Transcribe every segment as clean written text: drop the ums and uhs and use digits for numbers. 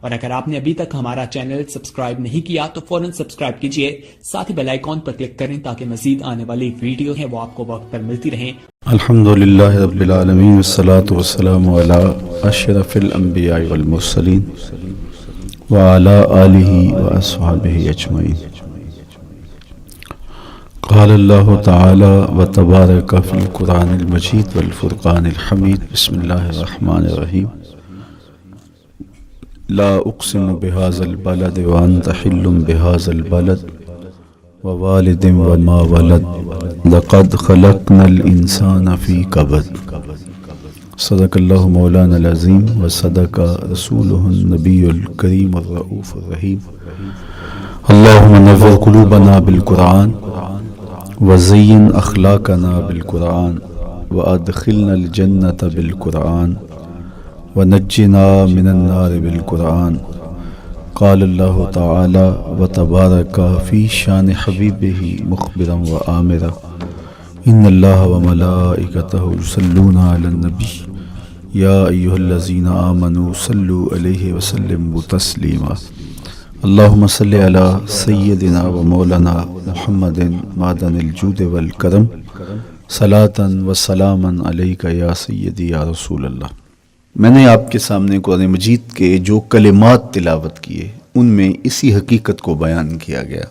اور اگر آپ نے ابھی تک ہمارا چینل سبسکرائب نہیں کیا تو فوراً سبسکرائب کیجئے، ساتھ ہی بیل آئیکن پر کلک کریں تاکہ مزید آنے والی ویڈیو ہیں وہ آپ کو وقت پر ملتی رہیں۔ الحمدللہ رب العالمین والصلاة والسلام علی اشرف الانبیاء والمرسلین وعلی آلہ واصحابہ اجمعین۔ قال اللہ تعالی وتبارک فی القرآن المجید والفرقان الحمید۔ بسم اللہ الرحمن الرحیم۔ لا اقسم بهذا البلد وانت حل بهذا البلد ووالد وما ولد لقد خلقنا الانسان في كبد۔ صدق اللہ مولانا العظیم وصدق رسولہ النبی الکریم الرؤوف الرحیم۔ اللہم نور قلوبنا بالقرآن وزین اخلاقنا بالقرآن وادخلنا الجنة بالقرآن ونجنا من النار بالقرآن۔ قال اللہ تعالی وتبارک فی شان حبیبہ مخبرا وآمرا ان اللہ وملائکتہ یصلون علی النبی یا ایہا الذین آمنوا صلوا علیہ وسلموا تسلیما۔ اللہم صلی علی سیدنا و مولانا محمد معدن الجود والکرم صلاۃ و سلاما علیک یا سیدی یا رسول اللہ۔ میں نے آپ کے سامنے قرآن مجید کے جو کلمات تلاوت کیے ان میں اسی حقیقت کو بیان کیا گیا۔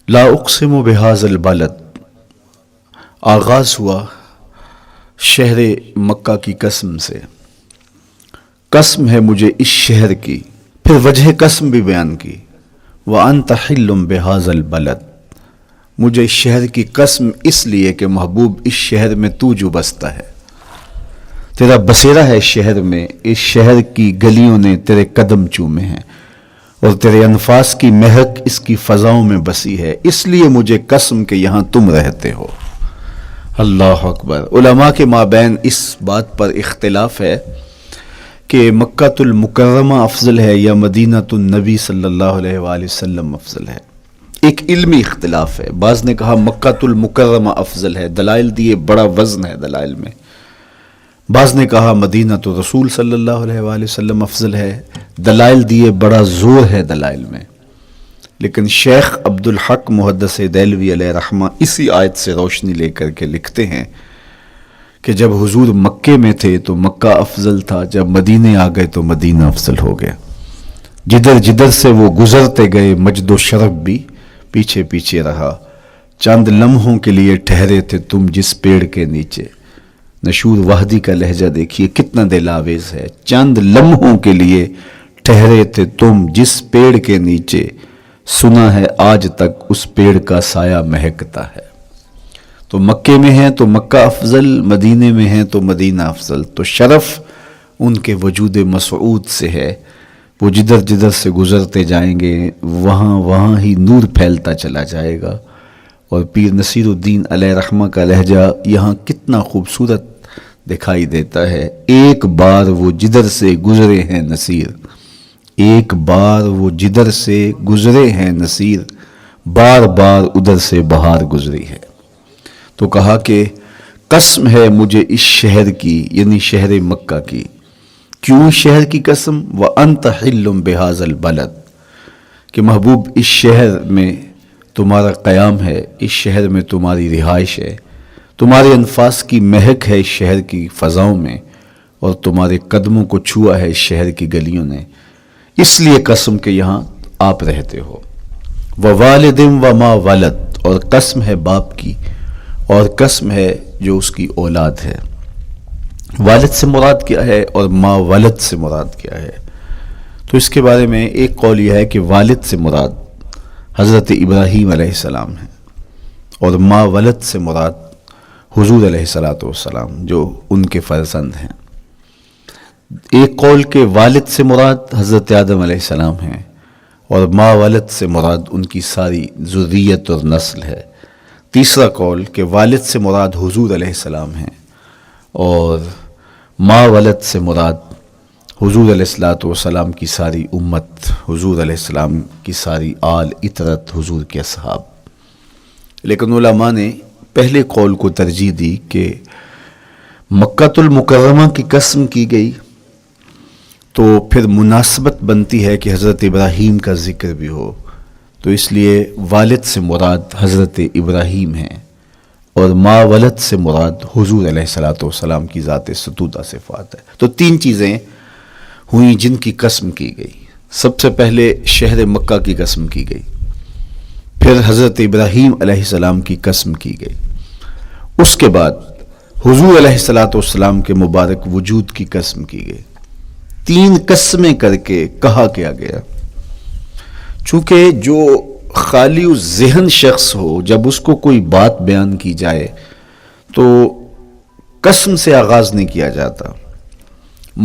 لا اقسم بہذا البلد، آغاز ہوا شہر مکہ کی قسم سے، قسم ہے مجھے اس شہر کی، پھر وجہ قسم بھی بیان کی، وانت حل بہذا البلد، مجھے اس شہر کی قسم اس لیے کہ محبوب اس شہر میں تو جو بستا ہے، تیرا بسیرا ہے اس شہر میں، اس شہر کی گلیوں نے تیرے قدم چومے ہیں اور تیرے انفاس کی مہک اس کی فضاؤں میں بسی ہے، اس لیے مجھے قسم کہ یہاں تم رہتے ہو۔ اللہ اکبر۔ علماء کے مابین اس بات پر اختلاف ہے کہ مکہ المکرمہ افضل ہے یا مدینہ النبی صلی اللہ علیہ وآلہ وسلم افضل ہے۔ ایک علمی اختلاف ہے، بعض نے کہا مکہ المکرمہ افضل ہے، دلائل دیے، بڑا وزن ہے دلائل میں۔ بعض نے کہا مدینہ تو رسول صلی اللہ علیہ وآلہ وسلم افضل ہے، دلائل دیے، بڑا زور ہے دلائل میں۔ لیکن شیخ عبدالحق محدث دہلوی علیہ رحمہ اسی آیت سے روشنی لے کر کے لکھتے ہیں کہ جب حضور مکے میں تھے تو مکہ افضل تھا، جب مدینے آ گئے تو مدینہ افضل ہو گیا۔ جدھر جدھر سے وہ گزرتے گئے مجد و شرف بھی پیچھے پیچھے رہا، چند لمحوں کے لیے ٹھہرے تھے تم جس پیڑ کے نیچے۔ نشور وحدی کا لہجہ دیکھیے کتنا دل آویز ہے، چند لمحوں کے لیے ٹھہرے تھے تم جس پیڑ کے نیچے، سنا ہے آج تک اس پیڑ کا سایہ مہکتا ہے۔ تو مکے میں ہیں تو مکہ افضل، مدینے میں ہیں تو مدینہ افضل، تو شرف ان کے وجود مسعود سے ہے۔ وہ جدھر جدھر سے گزرتے جائیں گے وہاں وہاں ہی نور پھیلتا چلا جائے گا۔ اور پیر نصیر الدین علیہ رحمہ کا لہجہ یہاں کتنا خوبصورت دکھائی دیتا ہے۔ ایک بار وہ جدھر سے گزرے ہیں نصیر، ایک بار وہ جدھر سے گزرے ہیں نصیر، بار بار ادھر سے بہار گزری ہے۔ تو کہا کہ قسم ہے مجھے اس شہر کی، یعنی شہر مکہ کی۔ کیوں شہر کی قسم؟ وَأَنْتَ حِلٌّ بِهَذَا الْبَلَدِ، کہ محبوب اس شہر میں تمہارا قیام ہے، اس شہر میں تمہاری رہائش ہے، تمہارے انفاس کی مہک ہے اس شہر کی فضاؤں میں، اور تمہارے قدموں کو چھوا ہے اس شہر کی گلیوں نے، اس لیے قسم کہ یہاں آپ رہتے ہو۔ وَوَالِدٍ وَمَا وَلَدَ، اور قسم ہے باپ کی، اور قسم ہے جو اس کی اولاد ہے۔ والد سے مراد کیا ہے اور ما ولد سے مراد کیا ہے؟ تو اس کے بارے میں ایک قول یہ ہے کہ والد سے مراد حضرت ابراہیم علیہ السلام ہے، اور ما ولد سے مراد حضور علیہ السلام جو ان کے فرزند ہیں۔ ایک قول کہ والد سے مراد حضرت آدم علیہ السلام ہیں، اور ما ولد سے مراد ان کی ساری ذریت اور نسل ہے۔ تیسرا قول کہ والد سے مراد حضور علیہ السلام ہیں، اور ما ولد سے مراد حضور علیہ السلام کی ساری امت، حضور علیہ السلام کی ساری آل اطرت، حضور کے اصحاب۔ لیکن علماء نے پہلے قول کو ترجیح دی کہ مکہ المکرمہ کی قسم کی گئی تو پھر مناسبت بنتی ہے کہ حضرت ابراہیم کا ذکر بھی ہو. تو اس لیے والد سے مراد حضرت ابراہیم ہیں اور ما ولد سے مراد حضور علیہ الصلوۃ والسلام کی ذات ستودہ صفات ہے. تو 3 چیزیں ہوئیں جن کی قسم کی گئی. سب سے پہلے شہر مکہ کی قسم کی گئی، پھر حضرت ابراہیم علیہ السلام کی قسم کی گئی، اس کے بعد حضور علیہ الصلوۃ والسلام کے مبارک وجود کی قسم کی گئی. 3 قسمیں کر کے کہا کیا گیا. چونکہ جو خالی ذہن شخص ہو، جب اس کو کوئی بات بیان کی جائے تو قسم سے آغاز نہیں کیا جاتا.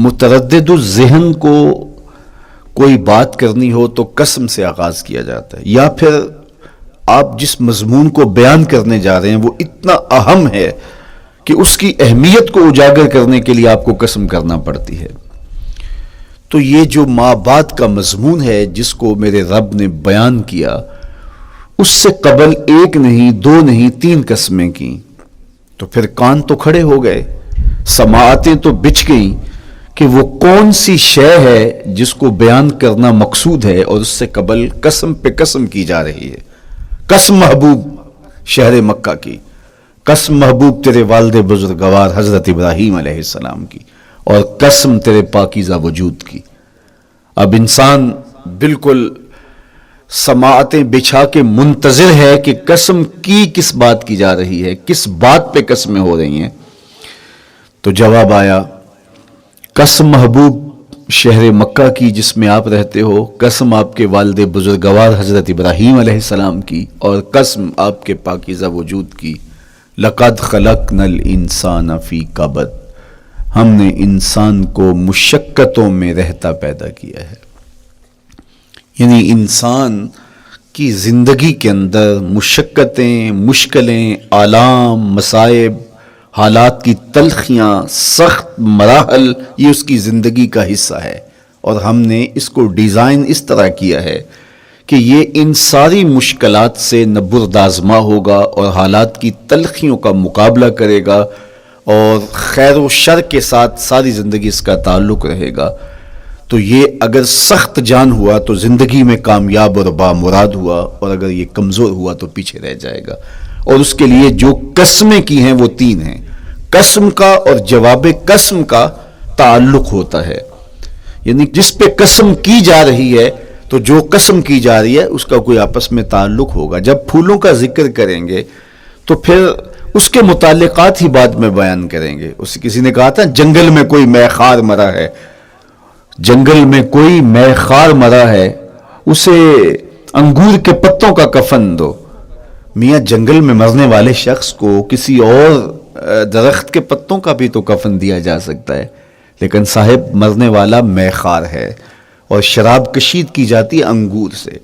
متردد الذہن کو کوئی بات کرنی ہو تو قسم سے آغاز کیا جاتا ہے، یا پھر آپ جس مضمون کو بیان کرنے جا رہے ہیں وہ اتنا اہم ہے کہ اس کی اہمیت کو اجاگر کرنے کے لیے آپ کو قسم کرنا پڑتی ہے. تو یہ جو ما بعد کا مضمون ہے جس کو میرے رب نے بیان کیا، اس سے قبل 1 نہیں 2 نہیں 3 قسمیں کی. تو پھر کان تو کھڑے ہو گئے، سماعتیں تو بچھ گئیں کہ وہ کون سی شے ہے جس کو بیان کرنا مقصود ہے، اور اس سے قبل قسم پہ قسم کی جا رہی ہے. قسم محبوب شہر مکہ کی، قسم محبوب تیرے والد بزرگوار حضرت ابراہیم علیہ السلام کی، اور قسم تیرے پاکیزہ وجود کی. اب انسان بالکل سماعتیں بچھا کے منتظر ہے کہ قسم کی کس بات کی جا رہی ہے، کس بات پہ قسمیں ہو رہی ہیں. تو جواب آیا، قسم محبوب شہر مکہ کی جس میں آپ رہتے ہو، قسم آپ کے والد بزرگوار حضرت ابراہیم علیہ السلام کی، اور قسم آپ کے پاکیزہ وجود کی. لقد خلقنا الانسان فی کبد، ہم نے انسان کو مشقتوں میں رہتا پیدا کیا ہے. یعنی انسان کی زندگی کے اندر مشقتیں، مشکلیں، آلام، مصائب، حالات کی تلخیاں، سخت مراحل، یہ اس کی زندگی کا حصہ ہے. اور ہم نے اس کو ڈیزائن اس طرح کیا ہے کہ یہ ان ساری مشکلات سے نہ بردآزما ہوگا اور حالات کی تلخیوں کا مقابلہ کرے گا، اور خیر و شر کے ساتھ ساری زندگی اس کا تعلق رہے گا. تو یہ اگر سخت جان ہوا تو زندگی میں کامیاب اور بامراد ہوا، اور اگر یہ کمزور ہوا تو پیچھے رہ جائے گا. اور اس کے لیے جو قسمیں کی ہیں وہ 3 ہیں. قسم کا اور جواب قسم کا تعلق ہوتا ہے، یعنی جس پہ قسم کی جا رہی ہے تو جو قسم کی جا رہی ہے اس کا کوئی آپس میں تعلق ہوگا. جب پھولوں کا ذکر کریں گے تو پھر اس کے متعلقات ہی بعد میں بیان کریں گے. کسی نے کہا تھا جنگل میں کوئی مے خار مرا ہے، جنگل میں کوئی مے خار مرا ہے، اسے انگور کے پتوں کا کفن دو. میاں جنگل میں مرنے والے شخص کو کسی اور درخت کے پتوں کا بھی تو کفن دیا جا سکتا ہے، لیکن صاحب مرنے والا مے خار ہے اور شراب کشید کی جاتی ہے انگور سے،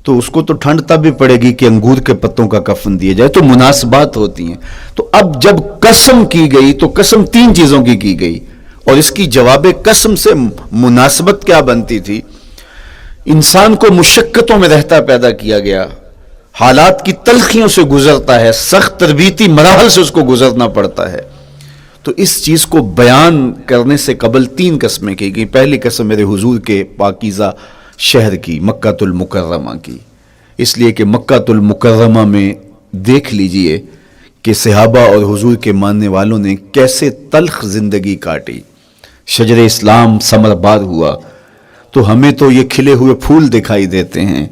تو اس کو تو ٹھنڈ تب بھی پڑے گی کہ انگور کے پتوں کا کفن دیا جائے. تو مناسبات ہوتی ہیں. تو اب جب قسم کی گئی تو قسم 3 چیزوں کی گئی، اور اس کی جواب قسم سے مناسبت کیا بنتی تھی؟ انسان کو مشقتوں میں رہتا پیدا کیا گیا، حالات کی تلخیوں سے گزرتا ہے، سخت تربیتی مراحل سے اس کو گزرنا پڑتا ہے. تو اس چیز کو بیان کرنے سے قبل 3 قسمیں کی گئی. پہلی قسم میرے حضور کے پاکیزہ شہر کی، مکہ المکرمہ کی، اس لیے کہ مکہ المکرمہ میں دیکھ لیجئے کہ صحابہ اور حضور کے ماننے والوں نے کیسے تلخ زندگی کاٹی. شجر اسلام ثمر بار ہوا تو ہمیں تو یہ کھلے ہوئے پھول دکھائی دیتے ہیں،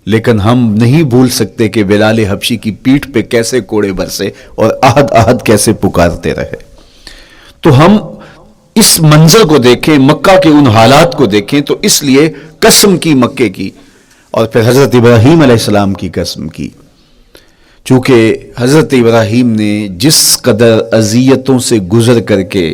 لیکن ہم نہیں بھول سکتے کہ بلال حبشی کی پیٹھ پہ کیسے کوڑے برسے اور احد احد کیسے پکارتے رہے. تو ہم اس منظر کو دیکھیں، مکہ کے ان حالات کو دیکھیں، تو اس لیے قسم کی مکے کی، اور پھر حضرت ابراہیم علیہ السلام کی قسم کی. چونکہ حضرت ابراہیم نے جس قدر اذیتوں سے گزر کر کے،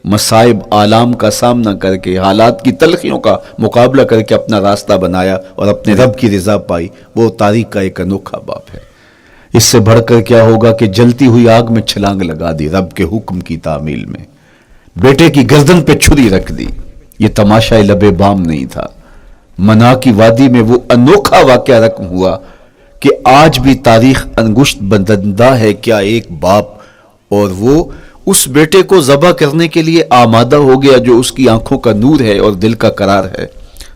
مصائب آلام کا سامنا کر کے، حالات کی تلخیوں کا مقابلہ کر کے اپنا راستہ بنایا اور اپنے رب کی رضا پائی، وہ تاریخ کا ایک انوکھا باب ہے. اس سے بڑھ کر کیا ہوگا کہ جلتی ہوئی آگ میں چھلانگ لگا دی رب کے حکم کی تعمیل میں، بیٹے کی گردن پہ چھری رکھ دی. یہ تماشا لب بام نہیں تھا. منا کی وادی میں وہ انوکھا واقعہ رقم ہوا کہ آج بھی تاریخ انگشت بدندہ ہے کیا ایک باپ، اور وہ اس بیٹے کو ذبح کرنے کے لیے آمادہ ہو گیا جو اس کی آنکھوں کا نور ہے اور دل کا قرار ہے.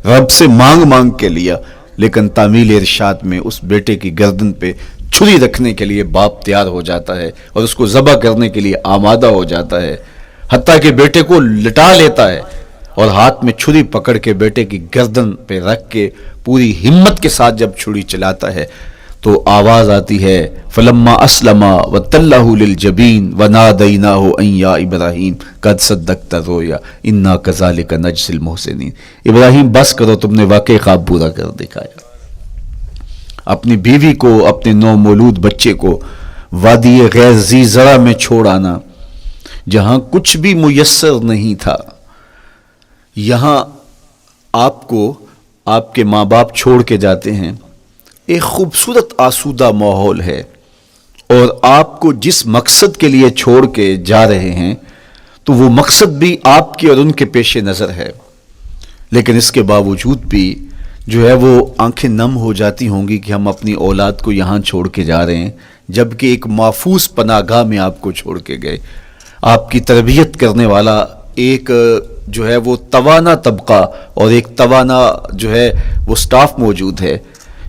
رب سے مانگ مانگ کے لیا، لیکن تعمیل ارشاد میں اس بیٹے کی گردن پہ چھری رکھنے کے لیے باپ تیار ہو جاتا ہے اور اس کو ذبح کرنے کے لیے آمادہ ہو جاتا ہے، حتیٰ کہ بیٹے کو لٹا لیتا ہے اور ہاتھ میں چھری پکڑ کے بیٹے کی گردن پہ رکھ کے پوری ہمت کے ساتھ جب چھری چلاتا ہے تو آواز آتی ہے فلما اسلم وتلہ للجبین ونادیناہ ان یا ابراہیم قد صدقت الرؤیا انا کذالک نجزی المحسنین. ابراہیم بس کرو، تم نے واقعی خواب پورا کر دکھایا. اپنی بیوی کو، اپنے نو مولود بچے کو وادی غیر ذی زرع میں چھوڑ آنا، جہاں کچھ بھی میسر نہیں تھا. یہاں آپ کو آپ کے ماں باپ چھوڑ کے جاتے ہیں، ایک خوبصورت آسودہ ماحول ہے، اور آپ کو جس مقصد کے لیے چھوڑ کے جا رہے ہیں تو وہ مقصد بھی آپ کے اور ان کے پیش نظر ہے، لیکن اس کے باوجود بھی جو ہے وہ آنکھیں نم ہو جاتی ہوں گی کہ ہم اپنی اولاد کو یہاں چھوڑ کے جا رہے ہیں، جبکہ ایک محفوظ پناہ گاہ میں آپ کو چھوڑ کے گئے. آپ کی تربیت کرنے والا ایک جو ہے وہ توانا طبقہ اور ایک توانا جو ہے وہ سٹاف موجود ہے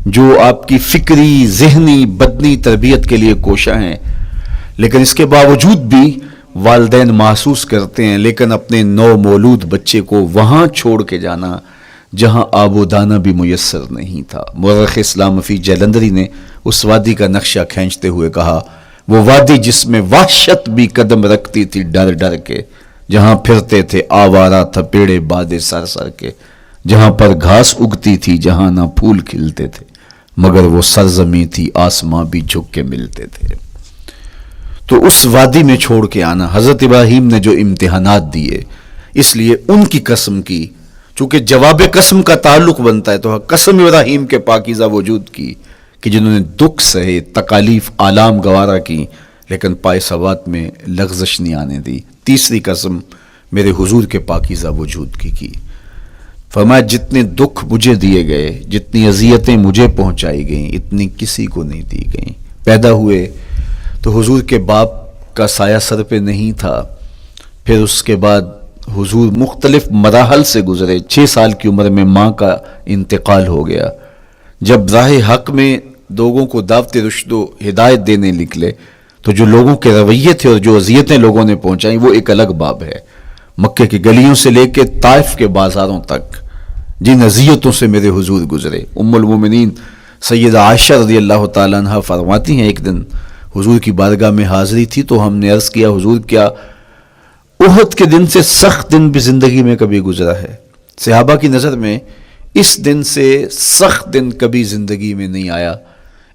جو آپ کی فکری، ذہنی، بدنی تربیت کے لیے کوشاں ہیں، لیکن اس کے باوجود بھی والدین محسوس کرتے ہیں لیکن اپنے نو مولود بچے کو وہاں چھوڑ کے جانا جہاں آب و دانہ بھی میسر نہیں تھا. مورخ اسلام فی جلندری نے اس وادی کا نقشہ کھینچتے ہوئے کہا، وہ وادی جس میں وحشت بھی قدم رکھتی تھی ڈر ڈر کے، جہاں پھرتے تھے آوارہ تھپیڑے بادے سر سر کے، جہاں پر گھاس اگتی تھی، جہاں نہ پھول کھلتے تھے، مگر وہ سرزمین تھی آسماں بھی جھک کے ملتے تھے. تو اس وادی میں چھوڑ کے آنا، حضرت ابراہیم نے جو امتحانات دیے، اس لیے ان کی قسم کی، چونکہ جواب قسم کا تعلق بنتا ہے تو قسم ابراہیم کے پاکیزہ وجود کی کہ جنہوں نے دکھ سہے، تکالیف، آلام گوارا کی، لیکن پائے ثبات میں لغزش نہیں آنے دی. تیسری قسم میرے حضور کے پاکیزہ وجود کی. فرمایا جتنے دکھ مجھے دیے گئے، جتنی اذیتیں مجھے پہنچائی گئیں، اتنی کسی کو نہیں دی گئیں. پیدا ہوئے تو حضور کے باپ کا سایہ سر پہ نہیں تھا، پھر اس کے بعد حضور مختلف مراحل سے گزرے. 6 سال کی عمر میں ماں کا انتقال ہو گیا. جب راہ حق میں لوگوں کو دعوت رشد و ہدایت دینے نکلے تو جو لوگوں کے رویے تھے اور جو اذیتیں لوگوں نے پہنچائیں وہ ایک الگ باب ہے. مکے کی گلیوں سے لے کے طائف کے بازاروں تک جن اذیتوں سے میرے حضور گزرے. ام المومنین سیدہ عائشہ رضی اللہ تعالیٰ عنہ فرماتی ہیں ایک دن حضور کی بارگاہ میں حاضری تھی تو ہم نے عرض کیا حضور کیا احد کے دن سے سخت دن بھی زندگی میں کبھی گزرا ہے؟ صحابہ کی نظر میں اس دن سے سخت دن کبھی زندگی میں نہیں آیا،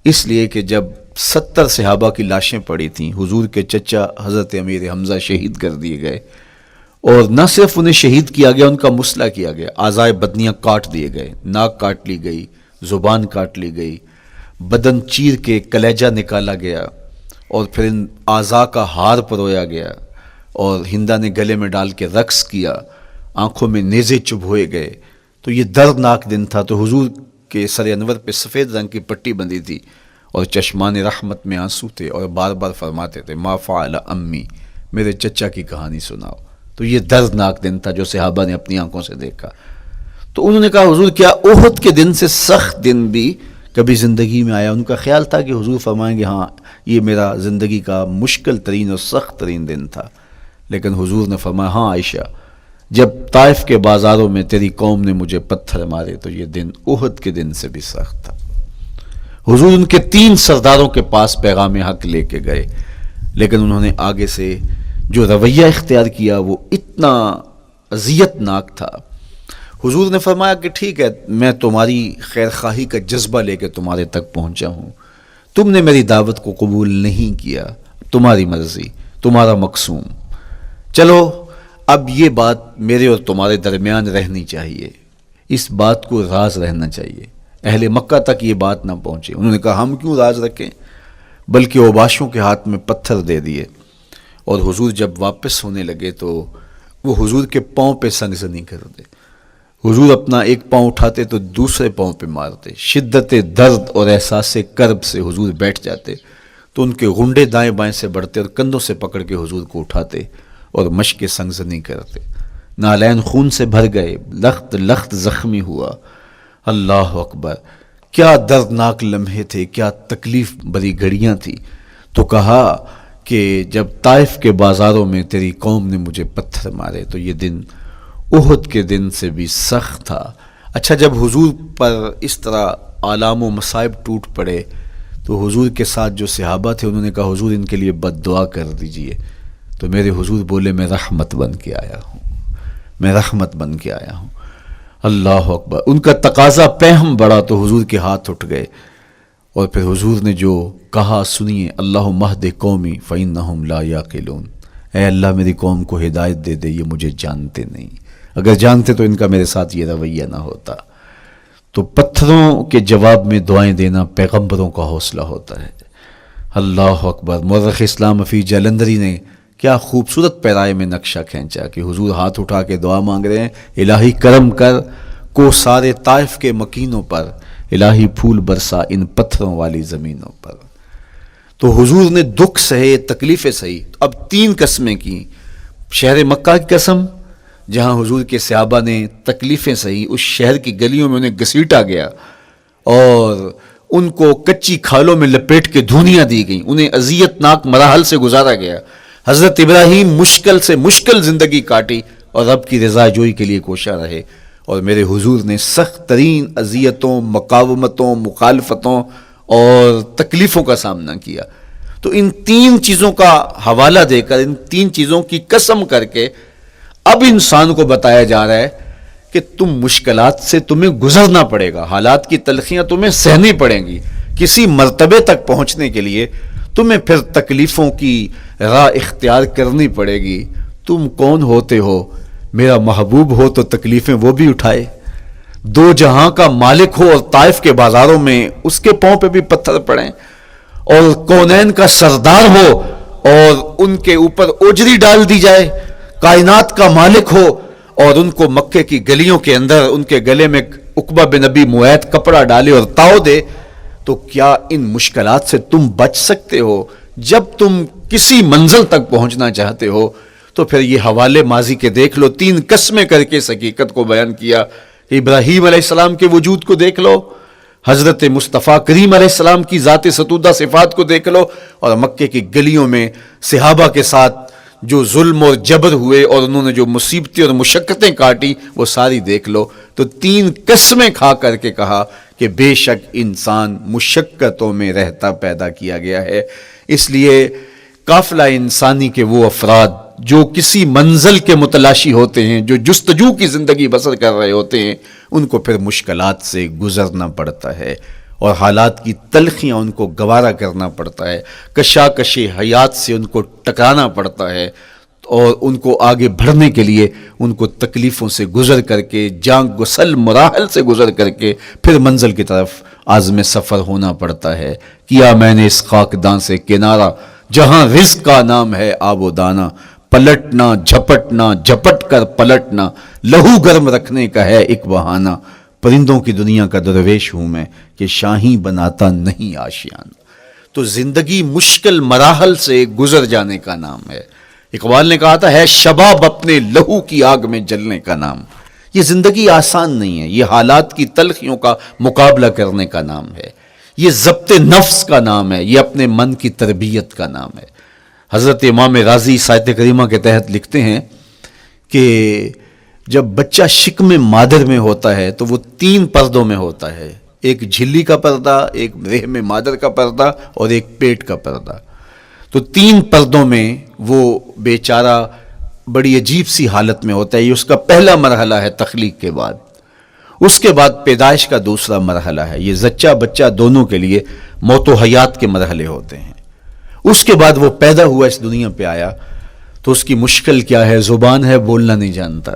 اس لیے کہ جب 70 صحابہ کی لاشیں پڑی تھیں، حضور کے چچا حضرت امیر حمزہ شہید کر دیے گئے، اور نہ صرف انہیں شہید کیا گیا، ان کا مسئلہ کیا گیا، اعضائے بدنیاں کاٹ دیے گئے، ناک کاٹ لی گئی، زبان کاٹ لی گئی، بدن چیر کے کلیجہ نکالا گیا، اور پھر ان اعضاء کا ہار پرویا گیا، اور ہندا نے گلے میں ڈال کے رقص کیا، آنکھوں میں نیزے چبھوئے گئے. تو یہ دردناک دن تھا. تو حضور کے سر انور پہ سفید رنگ کی پٹی بندھی تھی اور چشمان رحمت میں آنسو تھے، اور بار بار فرماتے تھے ما فعل امی، میرے چچا کی کہانی سناؤ. تو یہ دردناک دن تھا جو صحابہ نے اپنی آنکھوں سے دیکھا. تو انہوں نے کہا حضور کیا احد کے دن سے سخت دن بھی کبھی زندگی میں آیا؟ ان کا خیال تھا کہ حضور فرمائیں گے ہاں یہ میرا زندگی کا مشکل ترین اور سخت ترین دن تھا. لیکن حضور نے فرمایا ہاں عائشہ، جب طائف کے بازاروں میں تیری قوم نے مجھے پتھر مارے تو یہ دن احد کے دن سے بھی سخت تھا. حضور ان کے 3 سرداروں کے پاس پیغام حق لے کے گئے، لیکن انہوں نے آگے سے جو رویہ اختیار کیا وہ اتنا اذیت ناک تھا. حضور نے فرمایا کہ ٹھیک ہے، میں تمہاری خیر خواہی کا جذبہ لے کے تمہارے تک پہنچا ہوں، تم نے میری دعوت کو قبول نہیں کیا، تمہاری مرضی، تمہارا مقسوم. چلو اب یہ بات میرے اور تمہارے درمیان رہنی چاہیے، اس بات کو راز رہنا چاہیے، اہل مکہ تک یہ بات نہ پہنچے. انہوں نے کہا ہم کیوں راز رکھیں، بلکہ اوباشوں کے ہاتھ میں پتھر دے دیے. اور حضور جب واپس ہونے لگے تو وہ حضور کے پاؤں پہ سنگزنی کرتے. حضور اپنا ایک پاؤں اٹھاتے تو دوسرے پاؤں پہ مارتے. شدت درد اور احساس کرب سے حضور بیٹھ جاتے تو ان کے غنڈے دائیں بائیں سے بڑھتے اور کندھوں سے پکڑ کے حضور کو اٹھاتے اور مشق سنگزنی کرتے. نالین خون سے بھر گئے، لخت لخت زخمی ہوا. اللہ اکبر، کیا دردناک لمحے تھے، کیا تکلیف بری گھڑیاں تھی. تو کہا کہ جب طائف کے بازاروں میں تیری قوم نے مجھے پتھر مارے تو یہ دن احد کے دن سے بھی سخت تھا. اچھا، جب حضور پر اس طرح آلام و مصائب ٹوٹ پڑے تو حضور کے ساتھ جو صحابہ تھے انہوں نے کہا حضور ان کے لیے بد دعا کر دیجئے. تو میرے حضور بولے میں رحمت بن کے آیا ہوں، میں رحمت بن کے آیا ہوں. اللہ اکبر. ان کا تقاضا پہم بڑا تو حضور کے ہاتھ اٹھ گئے اور پھر حضور نے جو کہا سنیے، اللہم اہد قومی فإنہم لا یعقلون. اے اللہ میری قوم کو ہدایت دے دے، یہ مجھے جانتے نہیں، اگر جانتے تو ان کا میرے ساتھ یہ رویہ نہ ہوتا. تو پتھروں کے جواب میں دعائیں دینا پیغمبروں کا حوصلہ ہوتا ہے. اللہ اکبر. مورخ اسلام فی جلندری نے کیا خوبصورت پیرائے میں نقشہ کھینچا کہ حضور ہاتھ اٹھا کے دعا مانگ رہے ہیں، الہی کرم کر کو سارے طائف کے مکینوں پر، الہی پھول برسا ان پتھروں والی زمینوں پر. تو حضور نے دکھ سہے، تکلیفیں سہی. اب 3 قسمیں کی. شہر مکہ کی قسم جہاں حضور کے صحابہ نے تکلیفیں سہی، اس شہر کی گلیوں میں انہیں گھسیٹا گیا اور ان کو کچی کھالوں میں لپیٹ کے دھونیاں دی گئیں، انہیں اذیت ناک مراحل سے گزارا گیا. حضرت ابراہیم مشکل سے مشکل زندگی کاٹی اور رب کی رضا جوئی کے لیے کوشاں رہے، اور میرے حضور نے سخت ترین اذیتوں، مقاومتوں، مخالفتوں اور تکلیفوں کا سامنا کیا. تو ان 3 چیزوں کا حوالہ دے کر، ان 3 چیزوں کی قسم کر کے اب انسان کو بتایا جا رہا ہے کہ تم مشکلات سے تمہیں گزرنا پڑے گا، حالات کی تلخیاں تمہیں سہنی پڑیں گی. کسی مرتبے تک پہنچنے کے لیے تمہیں پھر تکلیفوں کی راہ اختیار کرنی پڑے گی. تم کون ہوتے ہو؟ میرا محبوب ہو تو تکلیفیں وہ بھی اٹھائے، 2 جہاں کا مالک ہو اور طائف کے بازاروں میں اس کے پاؤں پہ بھی پتھر پڑیں، اور کونین کا سردار ہو اور ان کے اوپر اوجری ڈال دی جائے، کائنات کا مالک ہو اور ان کو مکے کی گلیوں کے اندر ان کے گلے میں عقبہ بن ابی معیط کپڑا ڈالے اور تاؤ دے. تو کیا ان مشکلات سے تم بچ سکتے ہو؟ جب تم کسی منزل تک پہنچنا چاہتے ہو تو پھر یہ حوالے ماضی کے دیکھ لو. 3 قسمیں کر کے اس حقیقت کو بیان کیا. ابراہیم علیہ السلام کے وجود کو دیکھ لو، حضرت مصطفیٰ کریم علیہ السلام کی ذات ستودہ صفات کو دیکھ لو، اور مکے کی گلیوں میں صحابہ کے ساتھ جو ظلم اور جبر ہوئے اور انہوں نے جو مصیبتیں اور مشقتیں کاٹی وہ ساری دیکھ لو. تو 3 قسمیں کھا کر کے کہا کہ بے شک انسان مشقتوں میں رہتا پیدا کیا گیا ہے. اس لیے قافلہ انسانی کے وہ افراد جو کسی منزل کے متلاشی ہوتے ہیں، جو جستجو کی زندگی بسر کر رہے ہوتے ہیں، ان کو پھر مشکلات سے گزرنا پڑتا ہے اور حالات کی تلخیاں ان کو گوارا کرنا پڑتا ہے، کشاکش حیات سے ان کو ٹکرانا پڑتا ہے، اور ان کو آگے بڑھنے کے لیے ان کو تکلیفوں سے گزر کر کے، جان گسل مراحل سے گزر کر کے پھر منزل کی طرف عازم سفر ہونا پڑتا ہے. کیا میں نے اس خاکدان سے کنارہ جہاں رزق کا نام ہے آب و دانہ، پلٹنا جھپٹنا جھپٹ کر پلٹنا لہو گرم رکھنے کا ہے ایک بہانہ. پرندوں کی دنیا کا درویش ہوں میں کہ شاہی بناتا نہیں آشیان. تو زندگی مشکل مراحل سے گزر جانے کا نام ہے. اقبال نے کہا تھا ہے شباب اپنے لہو کی آگ میں جلنے کا نام. یہ زندگی آسان نہیں ہے، یہ حالات کی تلخیوں کا مقابلہ کرنے کا نام ہے، یہ ضبط نفس کا نام ہے، یہ اپنے من کی تربیت کا نام ہے. حضرت امام راضی سایت کریمہ کے تحت لکھتے ہیں کہ جب بچہ شکم مادر میں ہوتا ہے تو وہ 3 پردوں میں ہوتا ہے، ایک جھلی کا پردہ، ایک رحم مادر کا پردہ اور ایک پیٹ کا پردہ. تو 3 پردوں میں وہ بیچارہ بڑی عجیب سی حالت میں ہوتا ہے. یہ اس کا پہلا مرحلہ ہے تخلیق کے بعد. اس کے بعد پیدائش کا دوسرا مرحلہ ہے. یہ زچہ بچہ دونوں کے لیے موت و حیات کے مرحلے ہوتے ہیں. اس کے بعد وہ پیدا ہوا، اس دنیا پہ آیا تو اس کی مشکل کیا ہے؟ زبان ہے، بولنا نہیں جانتا،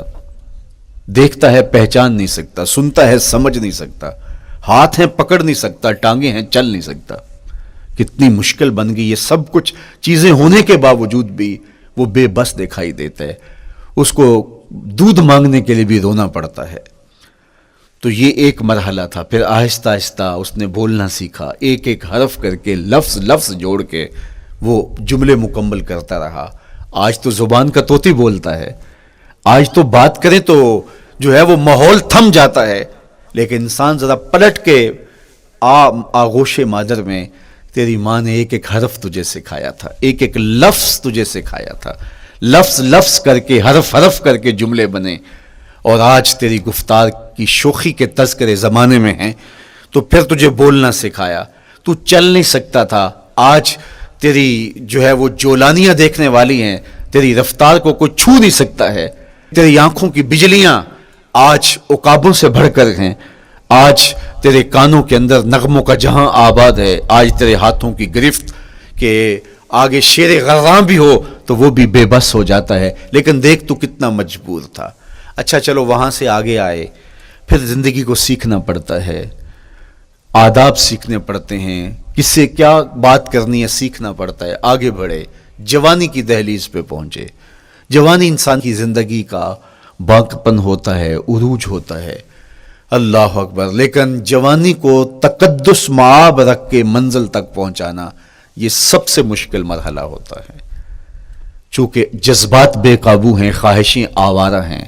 دیکھتا ہے پہچان نہیں سکتا، سنتا ہے سمجھ نہیں سکتا، ہاتھ ہیں پکڑ نہیں سکتا، ٹانگیں ہیں چل نہیں سکتا. کتنی مشکل بن گئی. یہ سب کچھ چیزیں ہونے کے باوجود بھی وہ بے بس دکھائی دیتا ہے. اس کو دودھ مانگنے کے لیے بھی رونا پڑتا ہے. تو یہ ایک مرحلہ تھا. پھر آہستہ آہستہ اس نے بولنا سیکھا, ایک ایک حرف کر کے لفظ جوڑ کے وہ جملے مکمل کرتا رہا. آج تو زبان کا طوطی بولتا ہے, آج تو بات کریں تو جو ہے وہ ماحول تھم جاتا ہے. لیکن انسان ذرا پلٹ کے آغوش مادر میں تیری ماں نے ایک ایک حرف تجھے سکھایا تھا, ایک ایک لفظ تجھے سکھایا تھا, لفظ کر کے حرف کر کے جملے بنے. اور آج تیری گفتار کی شوخی کے تذکرے زمانے میں ہیں, تو پھر تجھے بولنا سکھایا. تو چل نہیں سکتا تھا, آج تیری جو ہے وہ جولانیاں دیکھنے والی ہیں, تیری رفتار کو کوئی چھو نہیں سکتا ہے. تیری آنکھوں کی بجلیاں آج عقابوں سے بڑھ کر ہیں. آج تیرے کانوں کے اندر نغموں کا جہاں آباد ہے. آج تیرے ہاتھوں کی گرفت کہ آگے شیر غراں بھی ہو تو وہ بھی بے بس ہو جاتا ہے. لیکن دیکھ تو کتنا مجبور تھا. اچھا چلو وہاں سے آگے آئے, پھر زندگی کو سیکھنا پڑتا ہے, آداب سیکھنے پڑتے ہیں, کس سے کیا بات کرنی ہے سیکھنا پڑتا ہے. آگے بڑھے, جوانی کی دہلیز پہ پہنچے. جوانی انسان کی زندگی کا باقپن ہوتا ہے, عروج ہوتا ہے. اللہ اکبر. لیکن جوانی کو تقدس معاب رکھ کے منزل تک پہنچانا یہ سب سے مشکل مرحلہ ہوتا ہے. چونکہ جذبات بے قابو ہیں, خواہشیں آوارہ ہیں,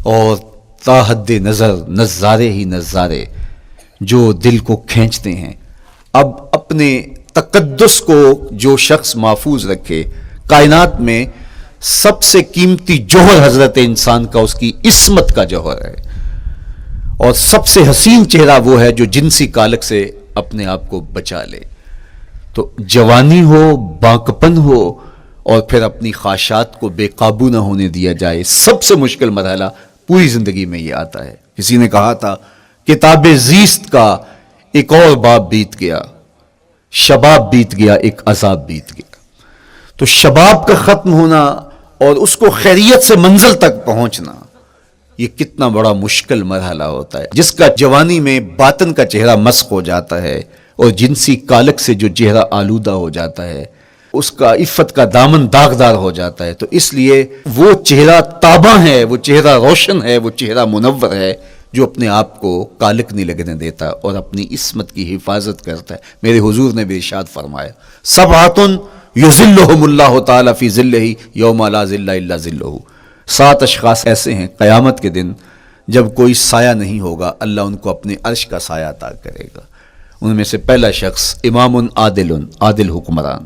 اور تا حد نظر نظارے ہی نظارے جو دل کو کھینچتے ہیں. اب اپنے تقدس کو جو شخص محفوظ رکھے, کائنات میں سب سے قیمتی جوہر حضرت انسان کا اس کی عصمت کا جوہر ہے, اور سب سے حسین چہرہ وہ ہے جو جنسی کالک سے اپنے آپ کو بچا لے. تو جوانی ہو, باقپن ہو, اور پھر اپنی خواہشات کو بے قابو نہ ہونے دیا جائے, سب سے مشکل مرحلہ پوری زندگی میں یہ آتا ہے. کسی نے کہا تھا کتاب زیست کا ایک اور باب بیت گیا, شباب بیت گیا, ایک عذاب بیت گیا. تو شباب کا ختم ہونا اور اس کو خیریت سے منزل تک پہنچنا یہ کتنا بڑا مشکل مرحلہ ہوتا ہے. جس کا جوانی میں باطن کا چہرہ مسخ ہو جاتا ہے اور جنسی کالک سے جو چہرہ آلودہ ہو جاتا ہے, اس کا عفت کا دامن داغدار ہو جاتا ہے. تو اس لیے وہ چہرہ تاباں ہے, وہ چہرہ روشن ہے, وہ چہرہ منور ہے جو اپنے آپ کو کالک نہیں لگنے دیتا اور اپنی عصمت کی حفاظت کرتا ہے. میرے حضور نے بھی ارشاد فرمایا, سبعۃ یظلھم اللہ تعالی فی ظلہ یوم لا ظل الا ظلہ. 7 اشخاص ایسے ہیں قیامت کے دن جب کوئی سایہ نہیں ہوگا, اللہ ان کو اپنے عرش کا سایہ عطا کرے گا. ان میں سے پہلا شخص امام عادل حکمران.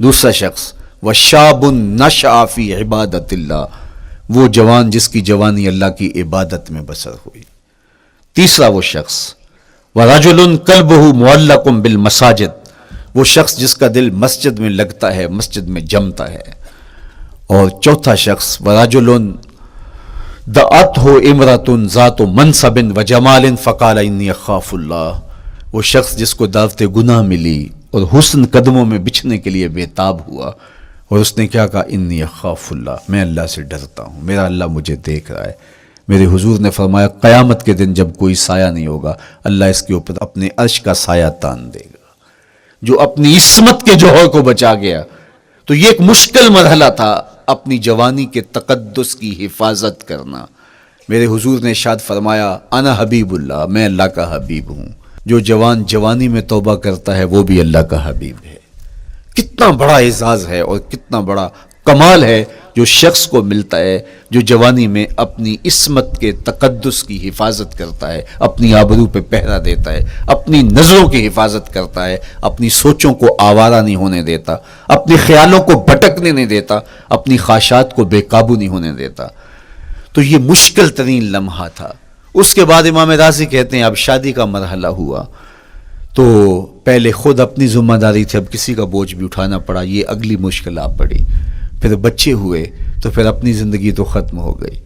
دوسرا شخص وشاب نشأ فی عبادت اللہ, وہ جوان جس کی جوانی اللہ کی عبادت میں بسر ہوئی. تیسرا وہ شخص ورجل قلبہ معلق بالمساجد, وہ شخص جس کا دل مسجد میں لگتا ہے, مسجد میں جمتا ہے. اور چوتھا شخص ورجل دعته امرأة ذات منصب وجمال فقال انی اخاف اللہ, وہ شخص جس کو دعوت گناہ ملی اور حسن قدموں میں بچھنے کے لیے بےتاب ہوا, اور اس نے کیا کہا, انی اخاف اللہ, میں اللہ سے ڈرتا ہوں, میرا اللہ مجھے دیکھ رہا ہے. میرے حضور نے فرمایا قیامت کے دن جب کوئی سایہ نہیں ہوگا, اللہ اس کے اوپر اپنے عرش کا سایہ تان دے گا, جو اپنی عصمت کے جوہر کو بچا گیا. تو یہ ایک مشکل مرحلہ تھا, اپنی جوانی کے تقدس کی حفاظت کرنا. میرے حضور نے ارشاد فرمایا انا حبیب اللہ, میں اللہ کا حبیب ہوں. جو جوان جوانی میں توبہ کرتا ہے وہ بھی اللہ کا حبیب ہے. کتنا بڑا اعزاز ہے اور کتنا بڑا کمال ہے جو شخص کو ملتا ہے جو جوانی میں اپنی عصمت کے تقدس کی حفاظت کرتا ہے, اپنی آبرو پہ پہرا دیتا ہے, اپنی نظروں کی حفاظت کرتا ہے, اپنی سوچوں کو آوارہ نہیں ہونے دیتا, اپنے خیالوں کو بھٹکنے نہیں دیتا, اپنی خواہشات کو بے قابو نہیں ہونے دیتا. تو یہ مشکل ترین لمحہ تھا. اس کے بعد امام راضی کہتے ہیں اب شادی کا مرحلہ ہوا, تو پہلے خود اپنی ذمہ داری تھی, اب کسی کا بوجھ بھی اٹھانا پڑا, یہ اگلی مشکل آ پڑی. پھر بچے ہوئے تو پھر اپنی زندگی تو ختم ہو گئی,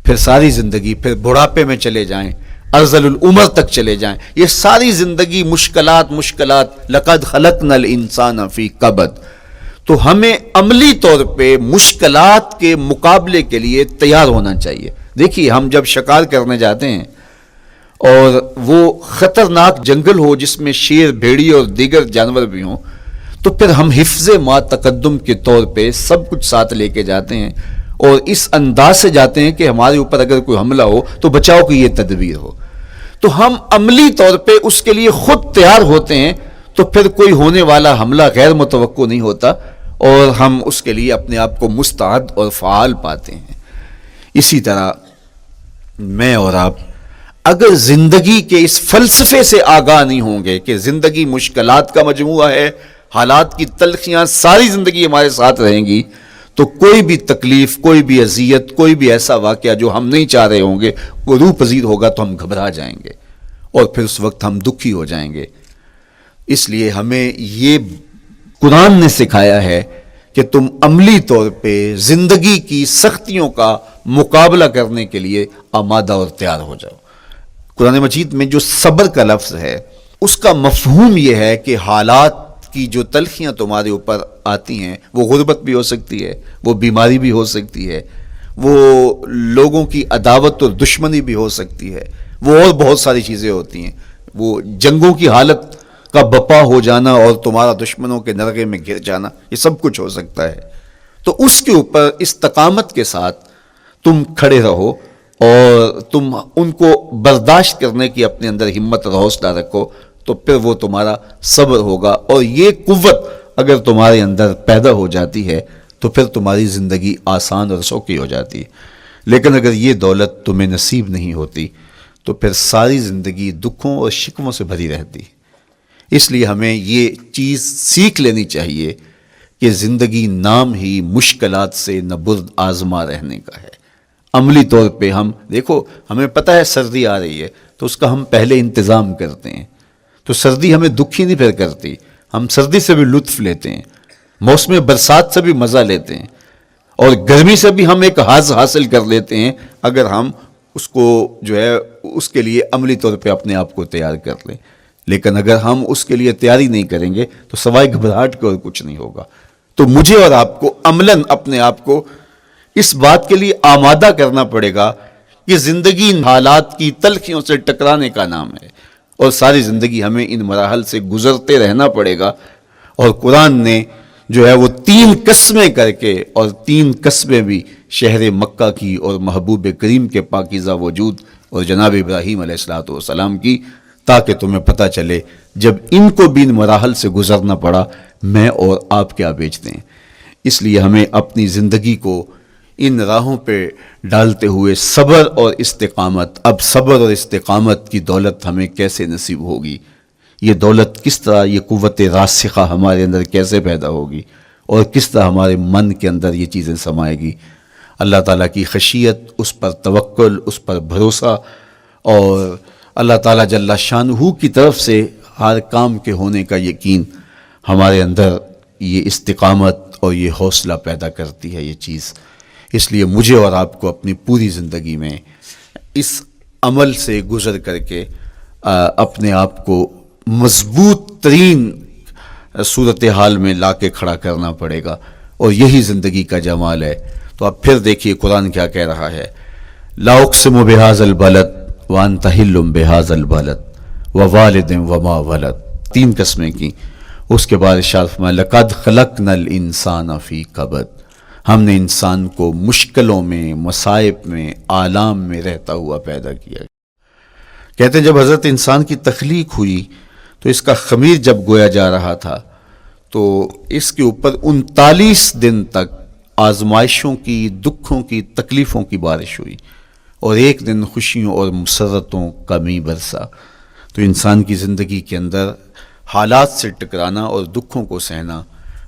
پھر ساری زندگی, پھر بڑھاپے میں چلے جائیں, ارذل العمر تک چلے جائیں, یہ ساری زندگی مشکلات. لقد خلقنا الانسان فی کبد. تو ہمیں عملی طور پہ مشکلات کے مقابلے کے لیے تیار ہونا چاہیے. دیکھیے ہم جب شکار کرنے جاتے ہیں اور وہ خطرناک جنگل ہو جس میں شیر, بھیڑی اور دیگر جانور بھی ہوں, تو پھر ہم حفظ ما تقدم کے طور پہ سب کچھ ساتھ لے کے جاتے ہیں اور اس انداز سے جاتے ہیں کہ ہمارے اوپر اگر کوئی حملہ ہو تو بچاؤ کی یہ تدبیر ہو. تو ہم عملی طور پہ اس کے لیے خود تیار ہوتے ہیں، تو پھر کوئی ہونے والا حملہ غیر متوقع نہیں ہوتا اور ہم اس کے لیے اپنے آپ کو مستعد اور فعال پاتے ہیں۔ اسی طرح میں اور آپ اگر زندگی کے اس فلسفے سے آگاہ نہیں ہوں گے کہ زندگی مشکلات کا مجموعہ ہے، حالات کی تلخیاں ساری زندگی ہمارے ساتھ رہیں گی، تو کوئی بھی تکلیف، کوئی بھی اذیت، کوئی بھی ایسا واقعہ جو ہم نہیں چاہ رہے ہوں گے وہ روح پذیر ہوگا تو ہم گھبرا جائیں گے اور پھر اس وقت ہم دکھی ہو جائیں گے۔ اس لیے ہمیں یہ قرآن نے سکھایا ہے کہ تم عملی طور پہ زندگی کی سختیوں کا مقابلہ کرنے کے لیے آمادہ اور تیار ہو جاؤ۔ قرآن مجید میں جو صبر کا لفظ ہے اس کا مفہوم یہ ہے کہ حالات کی جو تلخیاں تمہارے اوپر آتی ہیں، وہ غربت بھی ہو سکتی ہے، وہ بیماری بھی ہو سکتی ہے، وہ لوگوں کی عداوت اور دشمنی بھی ہو سکتی ہے، وہ اور بہت ساری چیزیں ہوتی ہیں، وہ جنگوں کی حالت کا بپا ہو جانا اور تمہارا دشمنوں کے نرغے میں گر جانا، یہ سب کچھ ہو سکتا ہے۔ تو اس کے اوپر استقامت کے ساتھ تم کھڑے رہو اور تم ان کو برداشت کرنے کی اپنے اندر ہمت اور حوصلہ رکھو، تو پھر وہ تمہارا صبر ہوگا، اور یہ قوت اگر تمہارے اندر پیدا ہو جاتی ہے تو پھر تمہاری زندگی آسان اور سوکھی ہو جاتی ہے۔ لیکن اگر یہ دولت تمہیں نصیب نہیں ہوتی تو پھر ساری زندگی دکھوں اور شکووں سے بھری رہتی۔ اس لیے ہمیں یہ چیز سیکھ لینی چاہیے کہ زندگی نام ہی مشکلات سے نبرد آزما رہنے کا ہے۔ عملی طور پہ ہم دیکھو، ہمیں پتہ ہے سردی آ رہی ہے تو اس کا ہم پہلے انتظام کرتے ہیں، تو سردی ہمیں دکھی نہیں پھر کرتی، ہم سردی سے بھی لطف لیتے ہیں، موسم برسات سے بھی مزہ لیتے ہیں، اور گرمی سے بھی ہم ایک حاص حاصل کر لیتے ہیں اگر ہم اس کو جو ہے اس کے لیے عملی طور پہ اپنے آپ کو تیار کر لیں۔ لیکن اگر ہم اس کے لیے تیاری نہیں کریں گے تو سوائے گھبراہٹ کے اور کچھ نہیں ہوگا۔ تو مجھے اور آپ کو عملاً اپنے آپ کو اس بات کے لیے آمادہ کرنا پڑے گا کہ زندگی ان حالات کی تلخیوں سے ٹکرانے کا نام ہے، اور ساری زندگی ہمیں ان مراحل سے گزرتے رہنا پڑے گا۔ اور قرآن نے جو ہے وہ 3 قسمیں کر کے، اور 3 قسمیں بھی شہر مکہ کی اور محبوب کریم کے پاکیزہ وجود اور جناب ابراہیم علیہ السلام کی، تاکہ تمہیں پتہ چلے جب ان کو بھی ان مراحل سے گزرنا پڑا میں اور آپ کیا بیچتے ہیں۔ اس لیے ہمیں اپنی زندگی کو ان راہوں پہ ڈالتے ہوئے صبر اور استقامت، اب صبر اور استقامت کی دولت ہمیں کیسے نصیب ہوگی، یہ دولت کس طرح، یہ قوت راسخہ ہمارے اندر کیسے پیدا ہوگی، اور کس طرح ہمارے من کے اندر یہ چیزیں سمائے گی۔ اللہ تعالیٰ کی خشیت، اس پر توکل، اس پر بھروسہ، اور اللہ تعالیٰ جل شانہ کی طرف سے ہر کام کے ہونے کا یقین ہمارے اندر یہ استقامت اور یہ حوصلہ پیدا کرتی ہے یہ چیز۔ اس لیے مجھے اور آپ کو اپنی پوری زندگی میں اس عمل سے گزر کر کے اپنے آپ کو مضبوط ترین صورتحال میں لا کے کھڑا کرنا پڑے گا، اور یہی زندگی کا جمال ہے۔ تو اب پھر دیکھیے قرآن کیا کہہ رہا ہے، لا اقسم بہذا البلد وانت حل بہذا البلد ووالد وما ولد، 3 قسمیں کی۔ اس کے بعد ارشاد فرمایا لقد خلقنا الانسان فی کبد، ہم نے انسان کو مشکلوں میں، مصائب میں، آلام میں رہتا ہوا پیدا کیا۔ کہتے ہیں جب حضرت انسان کی تخلیق ہوئی تو اس کا خمیر جب گویا جا رہا تھا تو اس کے اوپر 39 دن تک آزمائشوں کی، دکھوں کی، تکلیفوں کی بارش ہوئی، اور ایک دن خوشیوں اور مسرتوں کا می برسا۔ تو انسان کی زندگی کے اندر حالات سے ٹکرانا اور دکھوں کو سہنا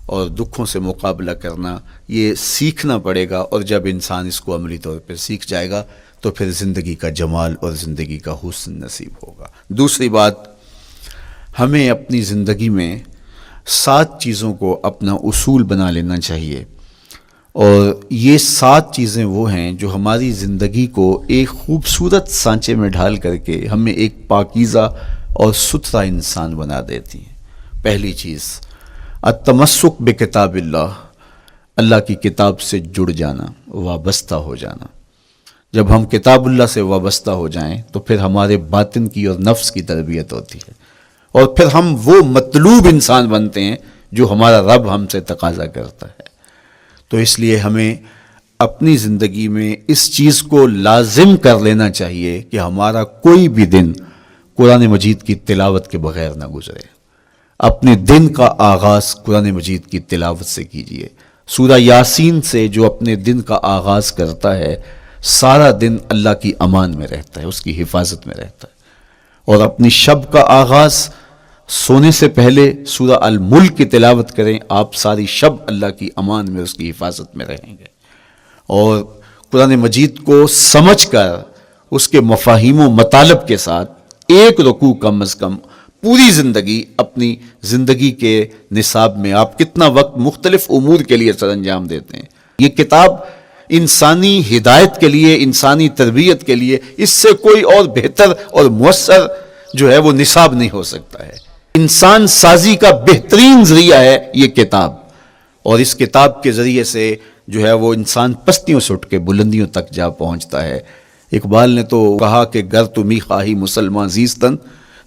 اور دکھوں سے مقابلہ کرنا، یہ سیکھنا پڑے گا، اور جب انسان اس کو عملی طور پہ سیکھ جائے گا تو پھر زندگی کا جمال اور زندگی کا حسن نصیب ہوگا۔ دوسری بات، ہمیں اپنی زندگی میں 7 چیزوں کو اپنا اصول بنا لینا چاہیے، اور یہ 7 چیزیں وہ ہیں جو ہماری زندگی کو ایک خوبصورت سانچے میں ڈھال کر کے ہمیں ایک پاکیزہ اور ستھرا انسان بنا دیتی ہیں۔ پہلی چیز، التمسک بکتاب اللہ، اللہ کی کتاب سے جڑ جانا، وابستہ ہو جانا۔ جب ہم کتاب اللہ سے وابستہ ہو جائیں تو پھر ہمارے باطن کی اور نفس کی تربیت ہوتی ہے، اور پھر ہم وہ مطلوب انسان بنتے ہیں جو ہمارا رب ہم سے تقاضا کرتا ہے۔ تو اس لیے ہمیں اپنی زندگی میں اس چیز کو لازم کر لینا چاہیے کہ ہمارا کوئی بھی دن قرآن مجید کی تلاوت کے بغیر نہ گزرے. اپنے دن کا آغاز قرآن مجید کی تلاوت سے کیجیے. سورہ یاسین سے جو اپنے دن کا آغاز کرتا ہے سارا دن اللہ کی امان میں رہتا ہے، اس کی حفاظت میں رہتا ہے. اور اپنی شب کا آغاز سونے سے پہلے سورہ الملک کی تلاوت کریں، آپ ساری شب اللہ کی امان میں، اس کی حفاظت میں رہیں گے. اور قرآن مجید کو سمجھ کر اس کے مفاہیم و مطالب کے ساتھ ایک رکوع کم از کم پوری زندگی، اپنی زندگی کے نصاب میں آپ کتنا وقت مختلف امور کے لیے سر انجام دیتے ہیں. یہ کتاب انسانی ہدایت کے لیے، انسانی تربیت کے لیے، اس سے کوئی اور بہتر اور مؤثر جو ہے وہ نصاب نہیں ہو سکتا ہے. انسان سازی کا بہترین ذریعہ ہے یہ کتاب، اور اس کتاب کے ذریعے سے جو ہے وہ انسان پستیوں سے اٹھ کے بلندیوں تک جا پہنچتا ہے. اقبال نے تو کہا کہ گر تمی خواہی مسلمان زیستن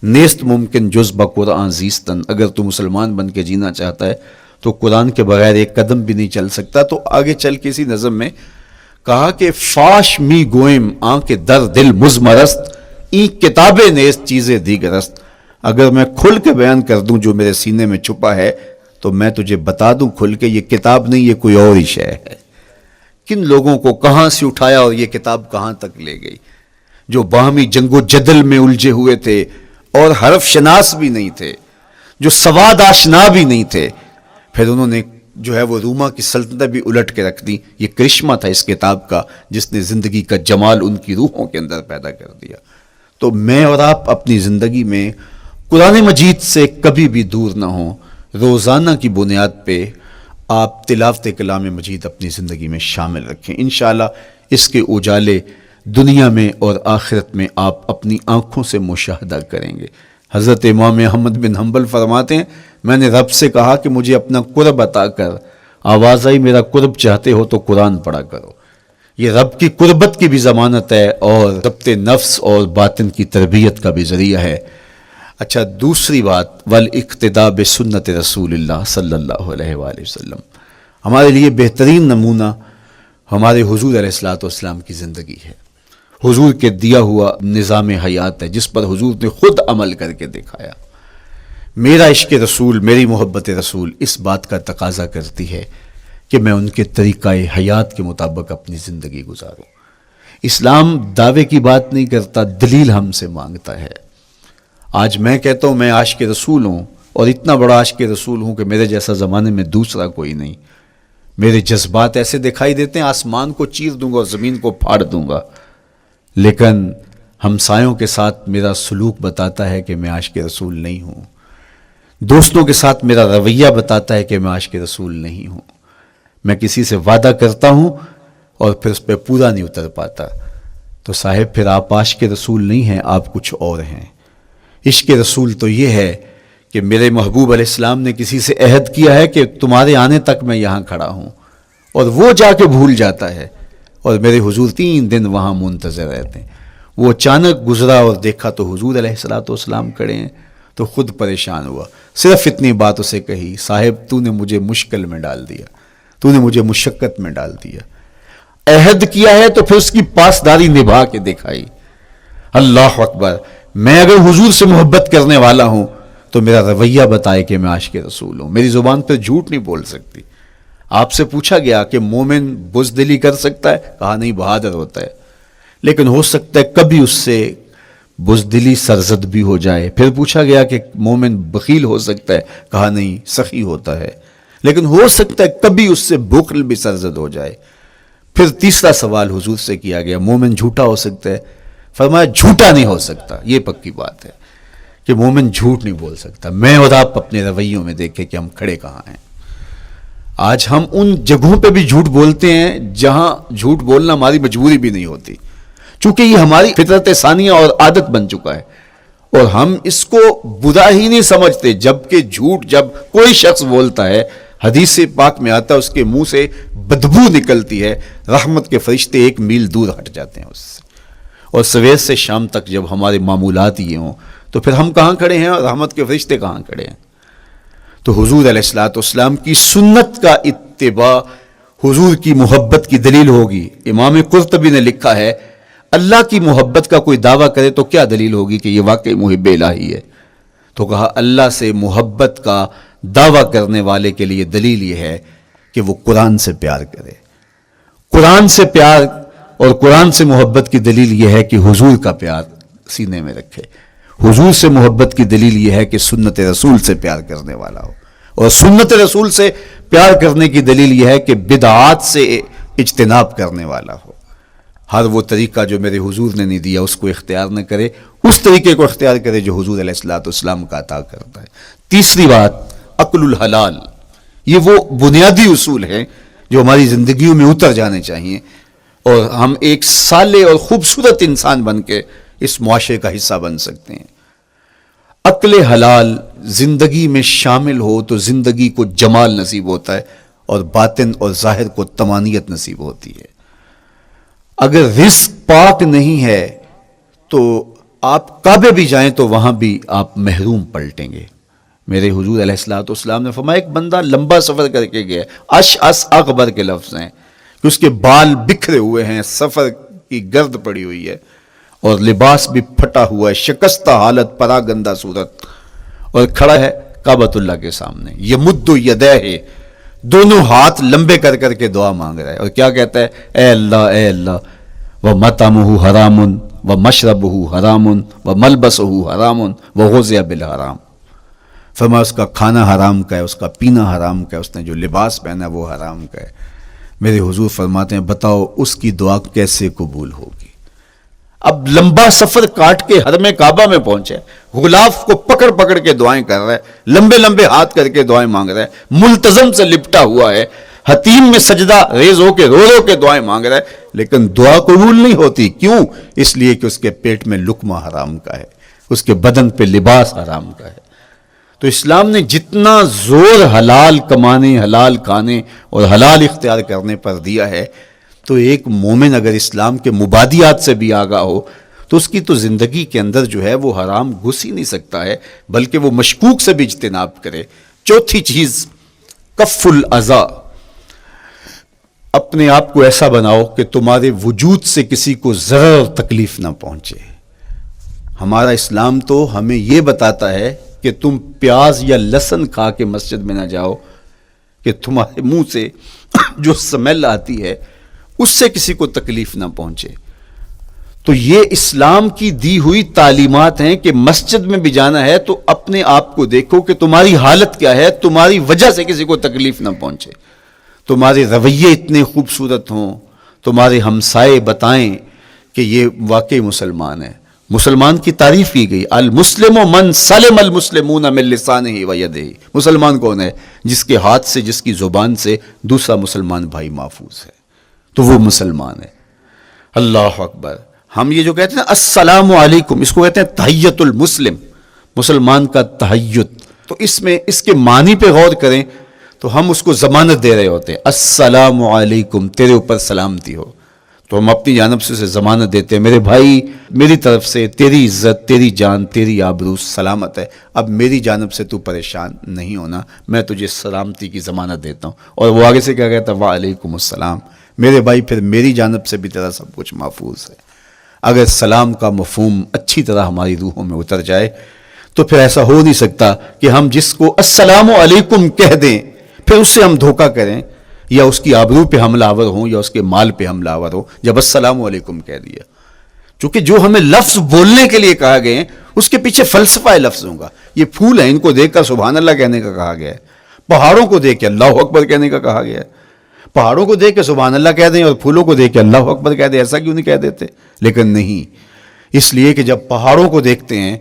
نیست ممکن جز بقرآن زیستن. اگر تو مسلمان بن کے جینا چاہتا ہے تو قرآن کے بغیر ایک قدم بھی نہیں چل سکتا. تو آگے چل کے اسی نظم میں کہا کہ فاش می گوئم آنکھ در دل مزمرست این کتابیں نیست چیزیں دیگرست. اگر میں کھل کے بیان کر دوں جو میرے سینے میں چھپا ہے تو میں تجھے بتا دوں کھل کے، یہ کتاب نہیں، یہ کوئی اور ہی شے ہے. کن لوگوں کو کہاں سے اٹھایا اور یہ کتاب کہاں تک لے گئی، جو باہمی جنگ و جدل میں الجھے ہوئے تھے اور حرف شناس بھی نہیں تھے، جو سواد آشنا بھی نہیں تھے. پھر انہوں نے جو ہے وہ روما کی سلطنت بھی الٹ کے رکھ دی. یہ کرشمہ تھا اس کتاب کا جس نے زندگی کا جمال ان کی روحوں کے اندر پیدا کر دیا. تو میں اور آپ اپنی زندگی میں قرآن مجید سے کبھی بھی دور نہ ہوں. روزانہ کی بنیاد پہ آپ تلاوت کلام مجید اپنی زندگی میں شامل رکھیں. انشاءاللہ اس کے اجالے دنیا میں اور آخرت میں آپ اپنی آنکھوں سے مشاہدہ کریں گے. حضرت امام احمد بن حنبل فرماتے ہیں میں نے رب سے کہا کہ مجھے اپنا قرب عطا کر. آواز آئی میرا قرب چاہتے ہو تو قرآن پڑھا کرو. یہ رب کی قربت کی بھی ضمانت ہے اور ضبط نفس اور باطن کی تربیت کا بھی ذریعہ ہے. اچھا، دوسری بات والاقتداء بسنت رسول اللہ صلی اللہ علیہ وآلہ وسلم. ہمارے لیے بہترین نمونہ ہمارے حضور علیہ الصلوۃ والسلام کی زندگی ہے. حضور کے دیا ہوا نظام حیات ہے جس پر حضور نے خود عمل کر کے دکھایا. میرا عشق رسول، میری محبت رسول اس بات کا تقاضا کرتی ہے کہ میں ان کے طریقہ حیات کے مطابق اپنی زندگی گزاروں. اسلام دعوے کی بات نہیں کرتا، دلیل ہم سے مانگتا ہے. آج میں کہتا ہوں میں عاشق رسول ہوں اور اتنا بڑا عاشق رسول ہوں کہ میرے جیسا زمانے میں دوسرا کوئی نہیں. میرے جذبات ایسے دکھائی دیتے ہیں آسمان کو چیر دوں گا اور زمین کو پھاڑ دوں گا، لیکن ہمسایوں کے ساتھ میرا سلوک بتاتا ہے کہ میں عاشق رسول نہیں ہوں. دوستوں کے ساتھ میرا رویہ بتاتا ہے کہ میں عاشق رسول نہیں ہوں. میں کسی سے وعدہ کرتا ہوں اور پھر اس پہ پورا نہیں اتر پاتا تو صاحب پھر آپ عاشق رسول نہیں ہیں، آپ کچھ اور ہیں. عشق رسول تو یہ ہے کہ میرے محبوب علیہ السلام نے کسی سے عہد کیا ہے کہ تمہارے آنے تک میں یہاں کھڑا ہوں، اور وہ جا کے بھول جاتا ہے اور میرے حضور 3 دن وہاں منتظر رہتے ہیں. وہ اچانک گزرا اور دیکھا تو حضور علیہ الصلوۃ والسلام کھڑے ہیں تو خود پریشان ہوا. صرف اتنی بات اسے کہی، صاحب تو نے مجھے مشکل میں ڈال دیا، تو نے مجھے مشقت میں ڈال دیا. عہد کیا ہے تو پھر اس کی پاسداری نبھا کے دکھائی. اللہ اکبر. میں اگر حضور سے محبت کرنے والا ہوں تو میرا رویہ بتائے کہ میں عاشق رسول ہوں. میری زبان پہ جھوٹ نہیں بول سکتی. آپ سے پوچھا گیا کہ مومن بزدلی کر سکتا ہے؟ کہا نہیں، بہادر ہوتا ہے. لیکن ہو سکتا ہے کبھی اس سے بزدلی سرزد بھی ہو جائے. پھر پوچھا گیا کہ مومن بخیل ہو سکتا ہے؟ کہا نہیں، سخی ہوتا ہے. لیکن ہو سکتا ہے کبھی اس سے بخل بھی سرزد ہو جائے. پھر تیسرا سوال حضور سے کیا گیا، مومن جھوٹا ہو سکتا ہے؟ فرمایا جھوٹا نہیں ہو سکتا. یہ پکی بات ہے کہ مومن جھوٹ نہیں بول سکتا. میں اور آپ اپنے رویوں میں دیکھیں کہ ہم کھڑے کہاں ہیں. آج ہم ان جگہوں پہ بھی جھوٹ بولتے ہیں جہاں جھوٹ بولنا ہماری مجبوری بھی نہیں ہوتی، چونکہ یہ ہماری فطرت ثانیہ اور عادت بن چکا ہے اور ہم اس کو برا ہی نہیں سمجھتے. جبکہ جھوٹ جب کوئی شخص بولتا ہے، حدیث پاک میں آتا ہے اس کے منہ سے بدبو نکلتی ہے، رحمت کے فرشتے 1 میل دور ہٹ جاتے ہیں اس سے. اور سویر سے شام تک جب ہمارے معمولات یہ ہوں تو پھر ہم کہاں کھڑے ہیں اور رحمت کے فرشتے کہاں کھڑے ہیں؟ تو حضور علیہ الصلوۃ والسلام کی سنت کا اتباع حضور کی محبت کی دلیل ہوگی. امام قرطبی نے لکھا ہے اللہ کی محبت کا کوئی دعویٰ کرے تو کیا دلیل ہوگی کہ یہ واقعی محب الہی ہے؟ تو کہا اللہ سے محبت کا دعویٰ کرنے والے کے لیے دلیل یہ ہے کہ وہ قرآن سے پیار کرے. قرآن سے پیار اور قرآن سے محبت کی دلیل یہ ہے کہ حضور کا پیار سینے میں رکھے. حضور سے محبت کی دلیل یہ ہے کہ سنت رسول سے پیار کرنے والا ہو, اور سنت رسول سے پیار کرنے کی دلیل یہ ہے کہ بدعات سے اجتناب کرنے والا ہو. ہر وہ طریقہ جو میرے حضور نے نہیں دیا اس کو اختیار نہ کرے, اس طریقے کو اختیار کرے جو حضور علیہ الصلوۃ والسلام کا عطا کرتا ہے. تیسری بات, عقل الحلال. یہ وہ بنیادی اصول ہیں جو ہماری زندگیوں میں اتر جانے چاہیے, اور ہم ایک صالح اور خوبصورت انسان بن کے اس معاشرے کا حصہ بن سکتے ہیں. عقل حلال زندگی میں شامل ہو تو زندگی کو جمال نصیب ہوتا ہے, اور باطن اور ظاہر کو طمانینت نصیب ہوتی ہے. اگر رزق پاک نہیں ہے تو آپ کعبے بھی جائیں تو وہاں بھی آپ محروم پلٹیں گے. میرے حضور علیہ الصلوۃ والسلام نے فرمایا ایک بندہ لمبا سفر کر کے گیا, اشعث اغبر کے لفظ ہیں کہ اس کے بال بکھرے ہوئے ہیں, سفر کی گرد پڑی ہوئی ہے, اور لباس بھی پھٹا ہوا ہے, شکستہ حالت, پراگندہ صورت, اور کھڑا ہے کعبۃ اللہ کے سامنے. یمد یدیہ, دونوں ہاتھ لمبے کر کر کے دعا مانگ رہا ہے, اور کیا کہتا ہے, اے اللہ ومطعمہ حرام ومشربہ حرام وملبسہ حرام وغذی بالحرام. فرمایا اس کا کھانا حرام کا ہے, اس کا پینا حرام کا ہے, اس نے جو لباس پہنا وہ حرام کا ہے. میرے حضور فرماتے ہیں بتاؤ اس کی دعا کیسے قبول ہوگی؟ اب لمبا سفر کاٹ کے حرم کعبہ میں پہنچے, غلاف کو پکڑ پکڑ کے دعائیں کر رہا ہے, لمبے لمبے ہاتھ کر کے دعائیں مانگ رہا ہے, ملتزم سے لپٹا ہوا ہے, حتیم میں سجدہ ریز ہو کے رو رو کے دعائیں مانگ رہا ہے, لیکن دعا قبول نہیں ہوتی. کیوں؟ اس لیے کہ اس کے پیٹ میں لقمہ حرام کا ہے, اس کے بدن پہ لباس حرام کا ہے. تو اسلام نے جتنا زور حلال کمانے, حلال کھانے اور حلال اختیار کرنے پر دیا ہے, تو ایک مومن اگر اسلام کے مبادیات سے بھی آگاہ ہو تو اس کی تو زندگی کے اندر جو ہے وہ حرام گھس ہی نہیں سکتا ہے, بلکہ وہ مشکوک سے بھی اجتناب کرے. چوتھی چیز, کف الاذی. اپنے آپ کو ایسا بناؤ کہ تمہارے وجود سے کسی کو ضرر اور تکلیف نہ پہنچے. ہمارا اسلام تو ہمیں یہ بتاتا ہے کہ تم پیاز یا لہسن کھا کے مسجد میں نہ جاؤ کہ تمہارے منہ سے جو سمیل آتی ہے اس سے کسی کو تکلیف نہ پہنچے. تو یہ اسلام کی دی ہوئی تعلیمات ہیں کہ مسجد میں بھی جانا ہے تو اپنے آپ کو دیکھو کہ تمہاری حالت کیا ہے, تمہاری وجہ سے کسی کو تکلیف نہ پہنچے. تمہارے رویے اتنے خوبصورت ہوں, تمہارے ہمسائے بتائیں کہ یہ واقعی مسلمان ہے. مسلمان کی تعریف کی گئی, المسلم من سلم المسلمون من لسانہ و یدہ. مسلمان کون ہے؟ جس کے ہاتھ سے, جس کی زبان سے دوسرا مسلمان بھائی محفوظ ہے, تو وہ مسلمان ہے. اللہ اکبر. ہم یہ جو کہتے ہیں السلام علیکم, اس کو کہتے ہیں تحیت المسلم, مسلمان کا تحیت. تو اس میں اس کے معنی پہ غور کریں تو ہم اس کو ضمانت دے رہے ہوتے ہیں, السلام علیکم, تیرے اوپر سلامتی ہو. تو ہم اپنی جانب سے اسے ضمانت دیتے ہیں, میرے بھائی میری طرف سے تیری عزت, تیری جان, تیری آبرو سلامت ہے, اب میری جانب سے تو پریشان نہیں ہونا, میں تجھے سلامتی کی ضمانت دیتا ہوں. اور وہ آگے سے کیا کہتا ہے, وعلیکم السلام. میرے بھائی پھر میری جانب سے بھی تیرا سب کچھ محفوظ ہے. اگر سلام کا مفہوم اچھی طرح ہماری روحوں میں اتر جائے تو پھر ایسا ہو نہیں سکتا کہ ہم جس کو السلام علیکم کہہ دیں پھر اس سے ہم دھوکہ کریں, یا اس کی آبرو پہ حملہ آور ہوں, یا اس کے مال پہ حملہ آور ہو جب السلام علیکم کہہ دیا. چونکہ جو ہمیں لفظ بولنے کے لیے کہا گئے ہیں اس کے پیچھے فلسفہ ہے لفظوں کا. یہ پھول ہیں, ان کو دیکھ کر سبحان اللہ کہنے کا کہا گیا ہے. پہاڑوں کو دیکھ کے اللہ اکبر کہنے کا کہا گیا ہے. پہاڑوں کو دیکھ کے سبحان اللہ کہہ دیں اور پھولوں کو دیکھ کے اللہ اکبر کہہ دیں, ایسا کیوں نہیں کہہ دیتے؟ لیکن نہیں, اس لیے کہ جب پہاڑوں کو دیکھتے ہیں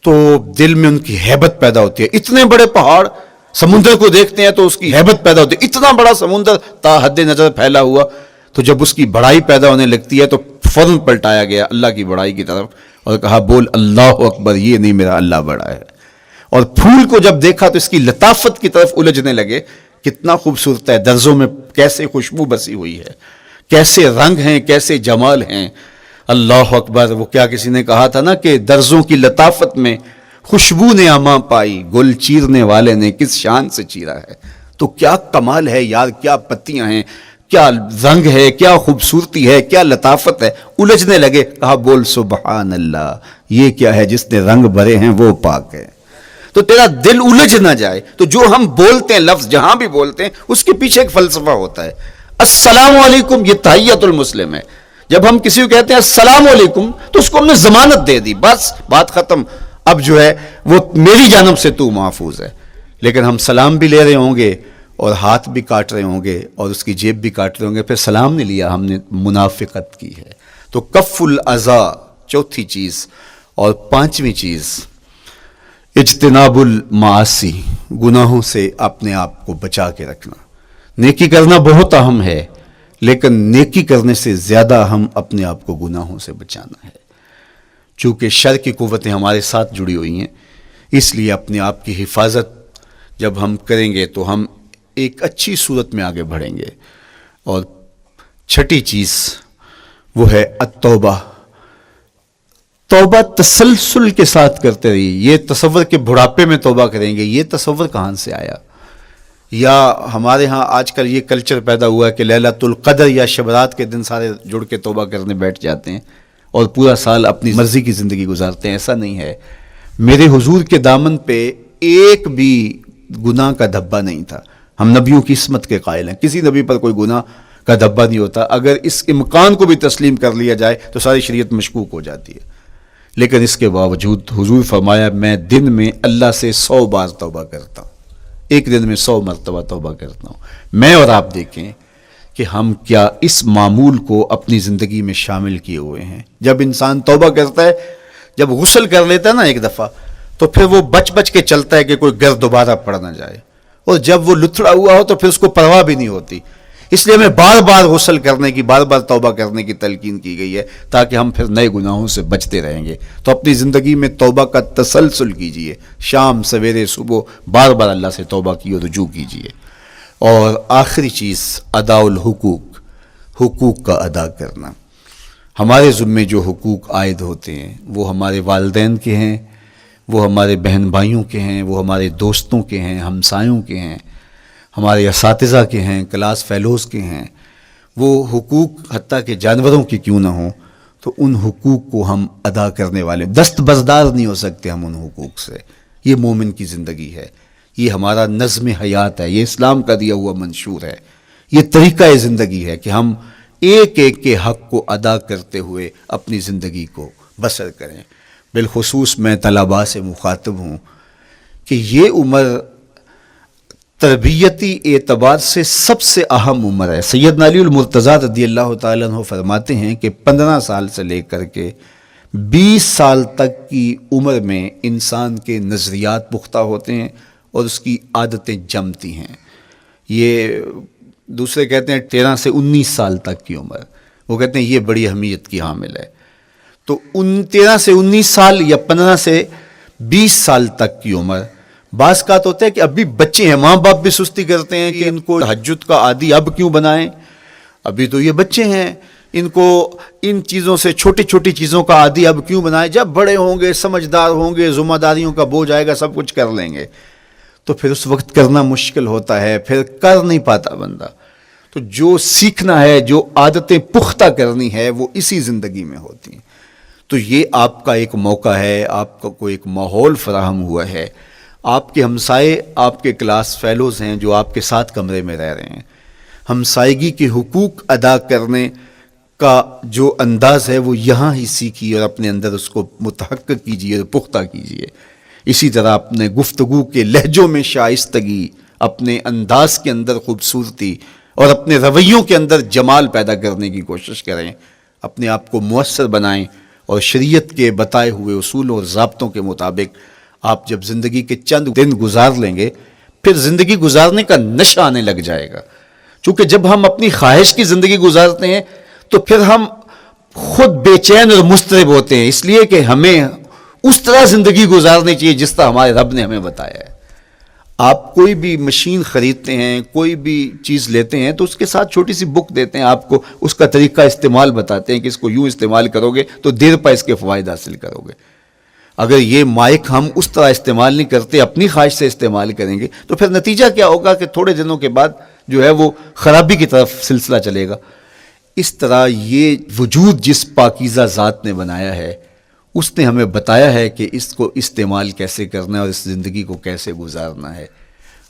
تو دل میں ان کی ہیبت پیدا ہوتی ہے. اتنے بڑے پہاڑ, سمندر کو دیکھتے ہیں تو اس کی ہیبت پیدا ہوتی ہے. اتنا بڑا سمندر تا حد نظر پھیلا ہوا, تو جب اس کی بڑائی پیدا ہونے لگتی ہے تو فوراً پلٹایا گیا اللہ کی بڑائی کی طرف اور کہا بول اللہ اکبر, یہ نہیں میرا اللہ بڑا ہے. اور پھول کو جب دیکھا تو اس کی لطافت کی طرف الجھنے لگے, کتنا خوبصورت ہے, درزوں میں کیسے خوشبو بسی ہوئی ہے, کیسے رنگ ہیں, کیسے جمال ہیں. اللہ اکبر. وہ کیا کسی نے کہا تھا نا کہ درزوں کی لطافت میں خوشبو نے اماں پائی, گل چیرنے والے نے کس شان سے چیرا ہے. تو کیا کمال ہے یار, کیا پتیاں ہیں, کیا رنگ ہے، کیا خوبصورتی ہے، کیا لطافت ہے، الجھنے لگے، کہا بول سبحان اللہ، یہ کیا ہے جس نے رنگ بھرے ہیں وہ پاک ہے۔ تو تیرا دل الجھ نہ جائے، تو جو ہم بولتے ہیں لفظ جہاں بھی بولتے ہیں اس کے پیچھے ایک فلسفہ ہوتا ہے۔ السلام علیکم یہ تحیۃ المسلم ہے، جب ہم کسی کو کہتے ہیں السلام علیکم تو اس کو ہم نے ضمانت دے دی، بس بات ختم، اب جو ہے وہ میری جانب سے تو محفوظ ہے۔ لیکن ہم سلام بھی لے رہے ہوں گے اور ہاتھ بھی کاٹ رہے ہوں گے اور اس کی جیب بھی کاٹ رہے ہوں گے، پھر سلام نہیں لیا، ہم نے منافقت کی ہے۔ تو کف الاذی چوتھی چیز، اور پانچویں چیز اجتناب المعاصی، گناہوں سے اپنے آپ کو بچا کے رکھنا۔ نیکی کرنا بہت اہم ہے، لیکن نیکی کرنے سے زیادہ ہم اپنے آپ کو گناہوں سے بچانا ہے، چونکہ شر کی قوتیں ہمارے ساتھ جڑی ہوئی ہیں، اس لیے اپنے آپ کی حفاظت جب ہم کریں گے تو ہم ایک اچھی صورت میں آگے بڑھیں گے۔ اور چھٹی چیز وہ ہے التوبہ، توبہ تسلسل کے ساتھ کرتے رہیے۔ یہ تصور کہ بڑھاپے میں توبہ کریں گے، یہ تصور کہاں سے آیا؟ یا ہمارے ہاں آج کل یہ کلچر پیدا ہوا ہے کہ لیلۃ القدر یا شبرات کے دن سارے جڑ کے توبہ کرنے بیٹھ جاتے ہیں اور پورا سال اپنی مرضی کی زندگی گزارتے ہیں۔ ایسا نہیں ہے، میرے حضور کے دامن پہ ایک بھی گناہ کا دھبا نہیں تھا۔ ہم نبیوں کی عصمت کے قائل ہیں، کسی نبی پر کوئی گناہ کا دھبا نہیں ہوتا۔ اگر اس امکان کو بھی تسلیم کر لیا جائے تو ساری شریعت مشکوک ہو جاتی ہے، لیکن اس کے باوجود حضور فرمایا میں دن میں اللہ سے 100 بار توبہ کرتا ہوں، ایک دن میں 100 مرتبہ توبہ کرتا ہوں۔ میں اور آپ دیکھیں کہ ہم کیا اس معمول کو اپنی زندگی میں شامل کیے ہوئے ہیں۔ جب انسان توبہ کرتا ہے، جب غسل کر لیتا ہے نا ایک دفعہ، تو پھر وہ بچ بچ کے چلتا ہے کہ کوئی گرد دوبارہ پڑ نہ جائے، اور جب وہ لتھڑا ہوا ہو تو پھر اس کو پرواہ بھی نہیں ہوتی۔ اس لیے ہمیں بار بار غسل کرنے کی، بار بار توبہ کرنے کی تلقین کی گئی ہے، تاکہ ہم پھر نئے گناہوں سے بچتے رہیں گے۔ تو اپنی زندگی میں توبہ کا تسلسل کیجئے، شام سویرے صبح بار بار اللہ سے توبہ کی اور رجوع کیجئے۔ اور آخری چیز ادا الحقوق، حقوق کا ادا کرنا۔ ہمارے ذمے جو حقوق عائد ہوتے ہیں وہ ہمارے والدین کے ہیں، وہ ہمارے بہن بھائیوں کے ہیں، وہ ہمارے دوستوں کے ہیں، ہمسایوں کے ہیں، ہمارے اساتذہ کے ہیں، کلاس فیلوز کے ہیں۔ وہ حقوق حتیٰ کہ جانوروں کے کیوں نہ ہوں، تو ان حقوق کو ہم ادا کرنے والے، دستبردار نہیں ہو سکتے ہم ان حقوق سے۔ یہ مومن کی زندگی ہے، یہ ہمارا نظم حیات ہے، یہ اسلام کا دیا ہوا منشور ہے، یہ طریقہ زندگی ہے کہ ہم ایک ایک کے حق کو ادا کرتے ہوئے اپنی زندگی کو بسر کریں۔ بالخصوص میں طلباء سے مخاطب ہوں کہ یہ عمر تربیتی اعتبار سے سب سے اہم عمر ہے۔ سیدنا علی المرتضیٰ رضی اللہ تعالیٰ عنہ فرماتے ہیں کہ 15 سال سے لے کر کے 20 سال تک کی عمر میں انسان کے نظریات پختہ ہوتے ہیں اور اس کی عادتیں جمتی ہیں۔ یہ دوسرے کہتے ہیں 13 سے 19 سال تک کی عمر، وہ کہتے ہیں یہ بڑی اہمیت کی حامل ہے۔ تو 13 سے 19 سال یا 15 سے 20 سال تک کی عمر، بعض کا تو ہوتا ہے کہ ابھی بچے ہیں، ماں باپ بھی سستی کرتے ہیں کہ ان کو تہجد کا عادی اب کیوں بنائیں، ابھی تو یہ بچے ہیں، ان کو ان چیزوں سے، چھوٹی چھوٹی چیزوں کا عادی اب کیوں بنائیں، جب بڑے ہوں گے، سمجھدار ہوں گے، ذمہ داریوں کا بوجھ آئے گا، سب کچھ کر لیں گے۔ تو پھر اس وقت کرنا مشکل ہوتا ہے، پھر کر نہیں پاتا بندہ۔ تو جو سیکھنا ہے، جو عادتیں پختہ کرنی ہے، وہ اسی زندگی میں ہوتی ہیں۔ تو یہ آپ کا ایک موقع ہے، آپ کو ایک ماحول فراہم ہوا ہے۔ آپ کے ہمسائے آپ کے کلاس فیلوز ہیں جو آپ کے ساتھ کمرے میں رہ رہے ہیں۔ ہمسائیگی کے حقوق ادا کرنے کا جو انداز ہے وہ یہاں ہی سیکھیے اور اپنے اندر اس کو متحقق کیجیے اور پختہ کیجیے۔ اسی طرح اپنے گفتگو کے لہجوں میں شائستگی، اپنے انداز کے اندر خوبصورتی اور اپنے رویوں کے اندر جمال پیدا کرنے کی کوشش کریں، اپنے آپ کو مؤثر بنائیں، اور شریعت کے بتائے ہوئے اصولوں اور ضابطوں کے مطابق آپ جب زندگی کے چند دن گزار لیں گے، پھر زندگی گزارنے کا نشہ آنے لگ جائے گا۔ چونکہ جب ہم اپنی خواہش کی زندگی گزارتے ہیں تو پھر ہم خود بے چین اور مضطرب ہوتے ہیں، اس لیے کہ ہمیں اس طرح زندگی گزارنی چاہیے جس طرح ہمارے رب نے ہمیں بتایا ہے۔ آپ کوئی بھی مشین خریدتے ہیں، کوئی بھی چیز لیتے ہیں تو اس کے ساتھ چھوٹی سی بک دیتے ہیں، آپ کو اس کا طریقہ استعمال بتاتے ہیں کہ اس کو یوں استعمال کرو گے تو دیر پا اس کے فوائد حاصل کرو گے۔ اگر یہ مائک ہم اس طرح استعمال نہیں کرتے، اپنی خواہش سے استعمال کریں گے، تو پھر نتیجہ کیا ہوگا کہ تھوڑے دنوں کے بعد جو ہے وہ خرابی کی طرف سلسلہ چلے گا۔ اس طرح یہ وجود جس پاکیزہ ذات نے بنایا ہے، اس نے ہمیں بتایا ہے کہ اس کو استعمال کیسے کرنا ہے اور اس زندگی کو کیسے گزارنا ہے۔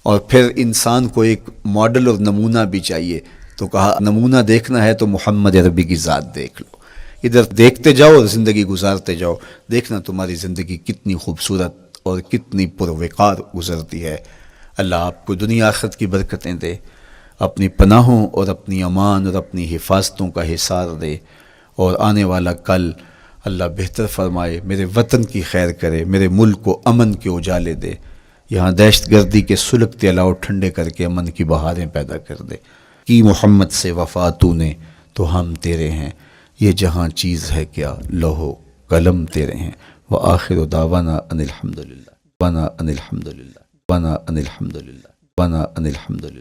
اور پھر انسان کو ایک ماڈل اور نمونہ بھی چاہیے، تو کہا نمونہ دیکھنا ہے تو محمد عربی کی ذات دیکھ لو، ادھر دیکھتے جاؤ اور زندگی گزارتے جاؤ، دیکھنا تمہاری زندگی کتنی خوبصورت اور کتنی پروقار گزرتی ہے۔ اللہ آپ کو دنیا آخرت کی برکتیں دے، اپنی پناہوں اور اپنی امان اور اپنی حفاظتوں کا حصار دے، اور آنے والا کل اللہ بہتر فرمائے، میرے وطن کی خیر کرے، میرے ملک کو امن کے اجالے دے، یہاں دہشت گردی کے سلگتے الاؤ ٹھنڈے کر کے امن کی بہاریں پیدا کر دے۔ کی محمد سے وفا تو نے تو ہم تیرے ہیں، یہ جہاں چیز ہے کیا لوہو قلم تیرے ہیں۔ وآخر دعوانا ان الحمدللہ، وانا ان الحمدللہ، وانا ان الحمدللہ، وانا ان الحمدللہ۔